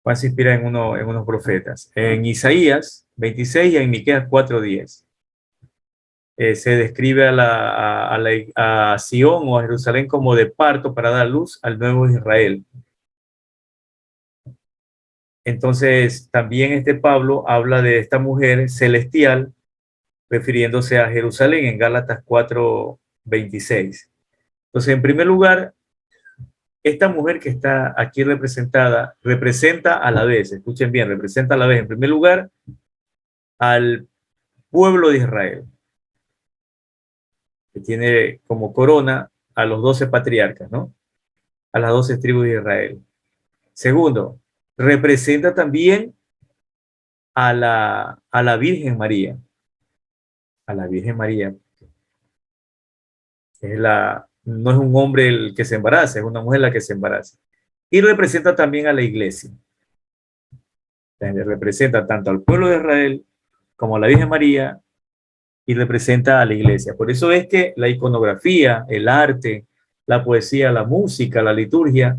S1: Juan se inspira en unos profetas. En Isaías 26 y en Miqueas 4:10. Se describe a Sion o a Jerusalén como de parto para dar luz al nuevo Israel. Entonces, también Pablo habla de esta mujer celestial, refiriéndose a Jerusalén en Gálatas 4:26. Entonces, en primer lugar, esta mujer que está aquí representada, representa a la vez, escuchen bien, representa a la vez, en primer lugar, al pueblo de Israel, que tiene como corona a los 12 patriarcas, ¿no? A las 12 tribus de Israel. Segundo, representa también a la Virgen María. A la Virgen María. No es un hombre el que se embaraza, es una mujer la que se embaraza. Y representa también a la iglesia. Representa tanto al pueblo de Israel como a la Virgen María y representa a la iglesia. Por eso es que la iconografía, el arte, la poesía, la música, la liturgia,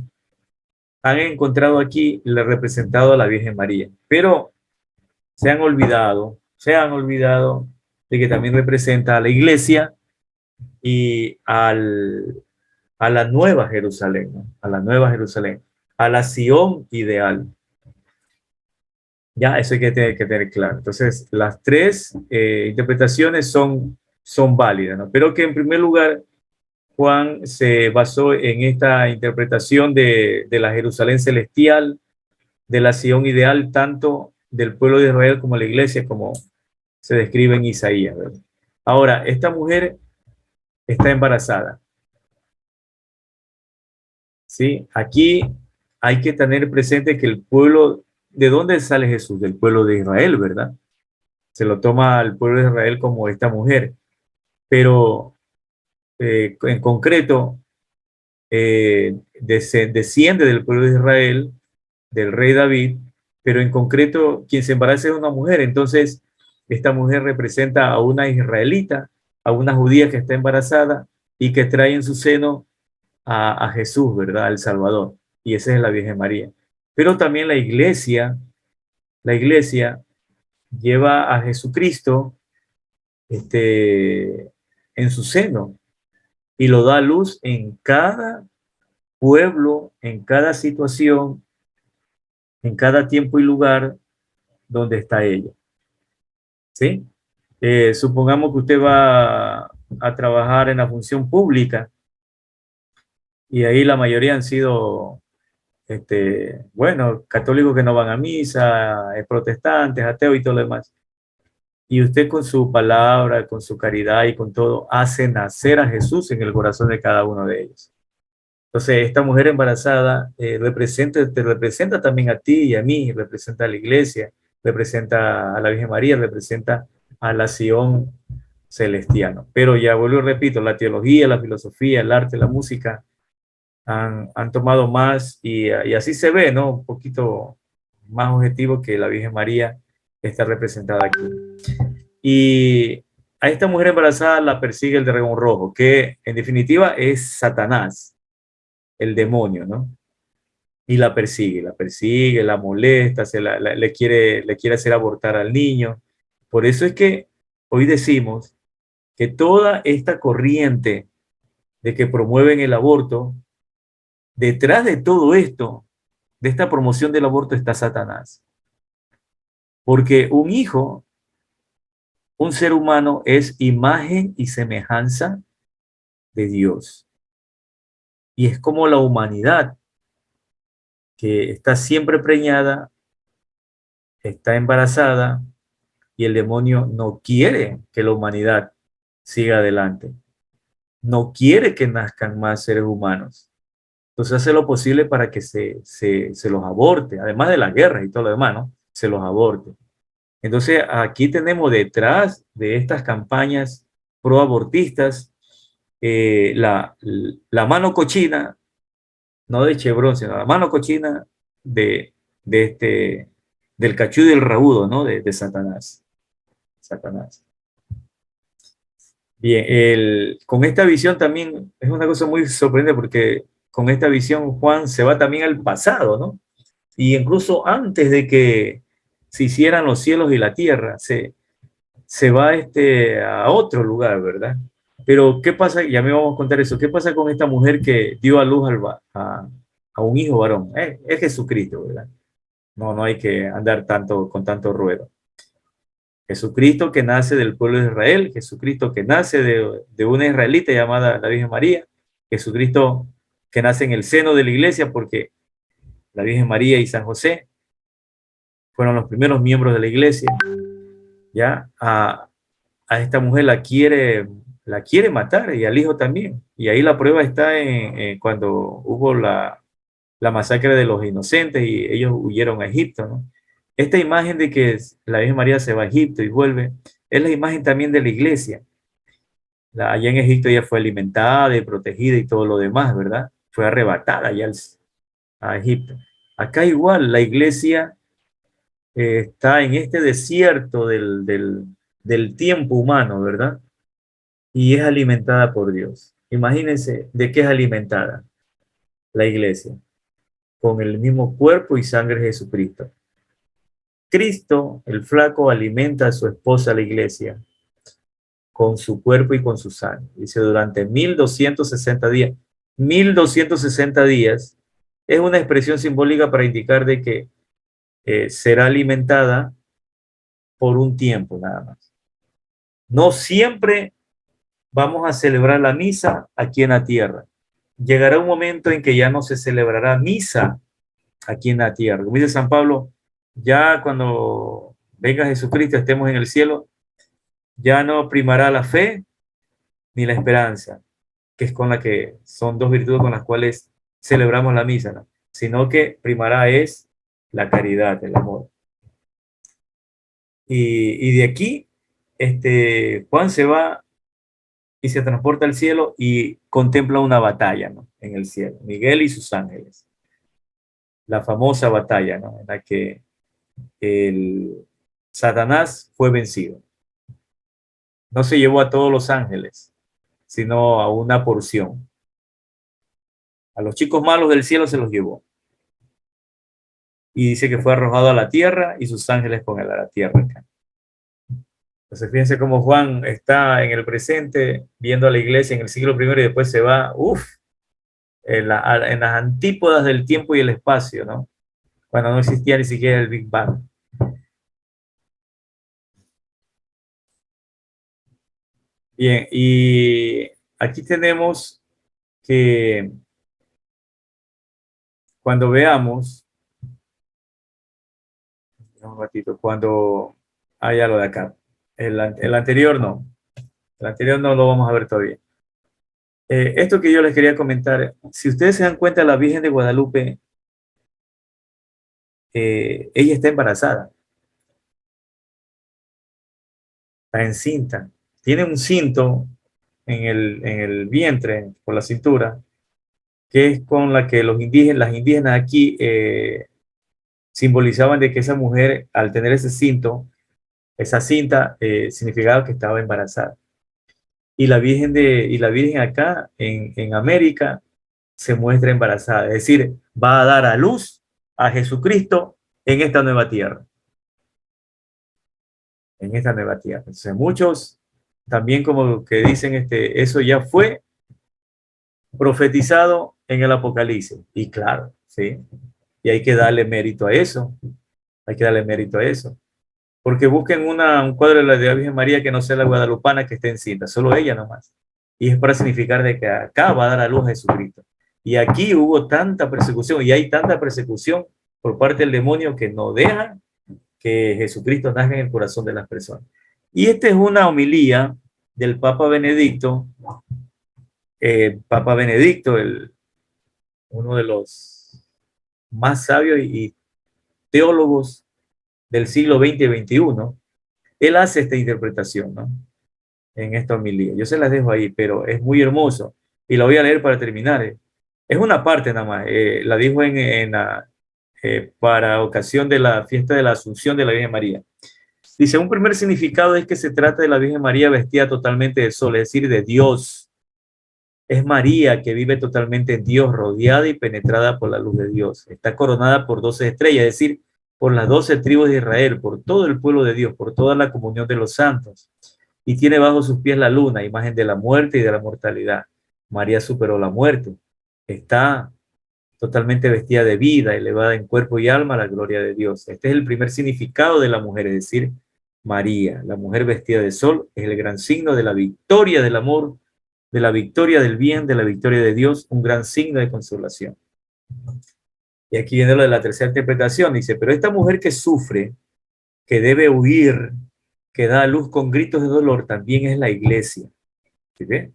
S1: han encontrado aquí, le representado a la Virgen María. Pero se han olvidado de que también representa a la iglesia y a la nueva Jerusalén, ¿no? A la nueva Jerusalén, a la Sion ideal. Ya, eso hay que tener claro. Entonces, las tres interpretaciones son son válidas, ¿no? Pero que en primer lugar Juan se basó en esta interpretación de la Jerusalén celestial, de la Sion ideal, tanto del pueblo de Israel como la iglesia, como se describe en Isaías, ¿verdad? Ahora, esta mujer está embarazada, ¿sí? Aquí hay que tener presente que el pueblo, ¿de dónde sale Jesús? Del pueblo de Israel, ¿verdad? Se lo toma al pueblo de Israel como esta mujer, pero en concreto desciende del pueblo de Israel, del rey David, pero en concreto quien se embaraza es una mujer. Entonces, esta mujer representa a una israelita, a una judía que está embarazada y que trae en su seno a Jesús, ¿verdad? Al Salvador. Y esa es la Virgen María. Pero también la iglesia lleva a Jesucristo en su seno y lo da a luz en cada pueblo, en cada situación, en cada tiempo y lugar donde está ella. ¿Sí? Supongamos que usted va a trabajar en la función pública y ahí la mayoría han sido, bueno, católicos que no van a misa, protestantes, ateos y todo lo demás. Y usted con su palabra, con su caridad y con todo, hace nacer a Jesús en el corazón de cada uno de ellos. Entonces, esta mujer embarazada te representa también a ti y a mí, representa a la iglesia, representa a la Virgen María, representa a la Sion celestiana. Pero ya vuelvo y repito, la teología, la filosofía, el arte, la música han tomado más y así se ve, ¿no? Un poquito más objetivo que la Virgen María está representada aquí. Y a esta mujer embarazada la persigue el dragón rojo, que en definitiva es Satanás, el demonio, ¿no? Y la persigue, la molesta, le quiere hacer abortar al niño. Por eso es que hoy decimos que toda esta corriente de que promueven el aborto, detrás de todo esto, de esta promoción del aborto está Satanás. Porque un hijo, un ser humano, es imagen y semejanza de Dios. Y es como la humanidad, que está siempre preñada, está embarazada, y el demonio no quiere que la humanidad siga adelante. No quiere que nazcan más seres humanos. Entonces hace lo posible para que se los aborte, además de la guerra y todo lo demás, ¿no? Se los aborte. Entonces aquí tenemos detrás de estas campañas proabortistas la mano cochina, no de Chevron, sino la mano cochina de, de del cachú y del raudo, ¿no? De Satanás. Satanás. Bien, con esta visión también es una cosa muy sorprendente porque con esta visión Juan se va también al pasado, ¿no? Y incluso antes de que se hicieran los cielos y la tierra, se va a otro lugar, ¿verdad? Pero ¿qué pasa? Ya me vamos a contar eso. ¿Qué pasa con esta mujer que dio a luz a un hijo varón? Es Jesucristo, ¿verdad? No, no hay que andar con tanto ruedo. Jesucristo que nace del pueblo de Israel, Jesucristo que nace de una israelita llamada la Virgen María, Jesucristo que nace en el seno de la iglesia porque la Virgen María y San José fueron los primeros miembros de la iglesia. Ya a esta mujer la quiere matar y al hijo también. Y ahí la prueba está en cuando hubo la masacre de los inocentes y ellos huyeron a Egipto, ¿no? Esta imagen de que la Virgen María se va a Egipto y vuelve, es la imagen también de la iglesia. Allá en Egipto ella fue alimentada y protegida y todo lo demás, ¿verdad? Fue arrebatada allá a Egipto. Acá igual, la iglesia está en este desierto del tiempo humano, ¿verdad? Y es alimentada por Dios. Imagínense de qué es alimentada la iglesia, con el mismo cuerpo y sangre de Jesucristo. Cristo, el flaco, alimenta a su esposa, la iglesia, con su cuerpo y con su sangre. Dice, durante 1260 días. 1260 días es una expresión simbólica para indicar de que será alimentada por un tiempo nada más. No siempre vamos a celebrar la misa aquí en la tierra. Llegará un momento en que ya no se celebrará misa aquí en la tierra. Como dice San Pablo, ya cuando venga Jesucristo, estemos en el cielo, ya no primará la fe ni la esperanza, que es con la que son dos virtudes con las cuales celebramos la misa, ¿no? Sino que primará es la caridad, el amor. Y de aquí, Juan se va y se transporta al cielo y contempla una batalla, ¿no? En el cielo, Miguel y sus ángeles. La famosa batalla, ¿no? En la que el Satanás fue vencido. No se llevó a todos los ángeles, sino a una porción. A los chicos malos del cielo se los llevó. Y dice que fue arrojado a la tierra y sus ángeles con él a la tierra. Entonces fíjense cómo Juan está en el presente, viendo a la iglesia en el siglo I y después se va, en las antípodas del tiempo y el espacio, ¿no? Cuando no existía ni siquiera el Big Bang. Bien, y aquí tenemos que cuando veamos, un ratito, cuando haya lo de acá, el anterior no, el anterior no lo vamos a ver todavía. Esto que yo les quería comentar, si ustedes se dan cuenta, la Virgen de Guadalupe, ella está embarazada, está encinta, tiene un cinto en el vientre, por la cintura, que es con la que las indígenas aquí simbolizaban de que esa mujer, al tener ese cinto, esa cinta, significaba que estaba embarazada. Y la Virgen acá en América se muestra embarazada, es decir, va a dar a luz a Jesucristo en esta nueva tierra. En esta nueva tierra. Entonces, muchos también como que dicen, eso ya fue profetizado en el Apocalipsis. Y claro, sí. Y hay que darle mérito a eso. Hay que darle mérito a eso. Porque busquen un cuadro de la Virgen María que no sea la guadalupana que esté encinta, solo ella nomás. Y es para significar de que acá va a dar a luz a Jesucristo. Y aquí hubo tanta persecución y hay tanta persecución por parte del demonio que no deja que Jesucristo nazca en el corazón de las personas. Y esta es una homilía del Papa Benedicto. Papa Benedicto, uno de los más sabios y teólogos del siglo XX y XXI, él hace esta interpretación, ¿no? En esta homilía. Yo se las dejo ahí, pero es muy hermoso. Y la voy a leer para terminar. Es una parte nada más. La dijo para ocasión de la fiesta de la Asunción de la Virgen María. Dice, un primer significado es que se trata de la Virgen María vestida totalmente de sol, es decir, de Dios. Es María que vive totalmente en Dios, rodeada y penetrada por la luz de Dios. Está coronada por 12 estrellas, es decir, por las 12 tribus de Israel, por todo el pueblo de Dios, por toda la comunión de los santos. Y tiene bajo sus pies la luna, imagen de la muerte y de la mortalidad. María superó la muerte. Está totalmente vestida de vida, elevada en cuerpo y alma a la gloria de Dios. Este es el primer significado de la mujer, es decir, María, la mujer vestida de sol, es el gran signo de la victoria del amor, de la victoria del bien, de la victoria de Dios, un gran signo de consolación. Y aquí viene lo de la tercera interpretación, dice, pero esta mujer que sufre, que debe huir, que da a luz con gritos de dolor, también es la iglesia. ¿Sí ve?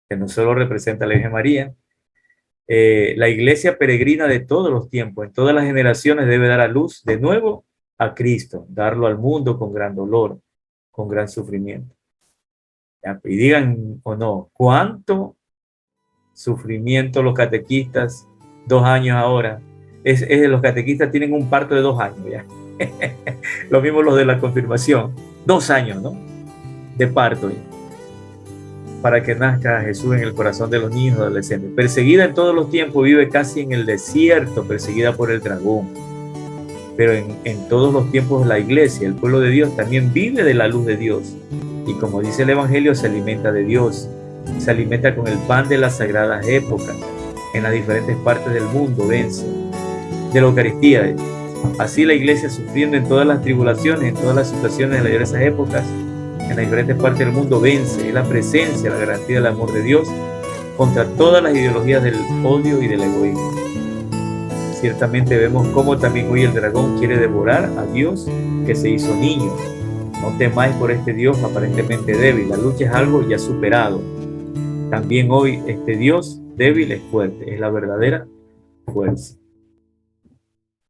S1: Que no solo representa a la Virgen María. La iglesia peregrina de todos los tiempos, en todas las generaciones, debe dar a luz de nuevo a Cristo, darlo al mundo con gran dolor, con gran sufrimiento. Y digan o no, ¿cuánto sufrimiento los catequistas? 2 años ahora. Los catequistas tienen un parto de 2 años ya. Lo mismo los de la confirmación. 2 años, ¿no? De parto ya, para que nazca Jesús en el corazón de los niños y adolescentes. Perseguida en todos los tiempos, vive casi en el desierto, perseguida por el dragón. Pero en todos los tiempos la iglesia, el pueblo de Dios, también vive de la luz de Dios. Y como dice el Evangelio, se alimenta de Dios. Se alimenta con el pan de las sagradas épocas. En las diferentes partes del mundo vence de la Eucaristía. Así la iglesia, sufriendo en todas las tribulaciones, en todas las situaciones de las diversas épocas, en las diferentes partes del mundo vence. Es la presencia, la garantía del amor de Dios contra todas las ideologías del odio y del egoísmo. Ciertamente vemos cómo también hoy el dragón quiere devorar a Dios que se hizo niño. No temáis por este Dios aparentemente débil. La lucha es algo ya superado. También hoy este Dios débil es fuerte, es la verdadera fuerza.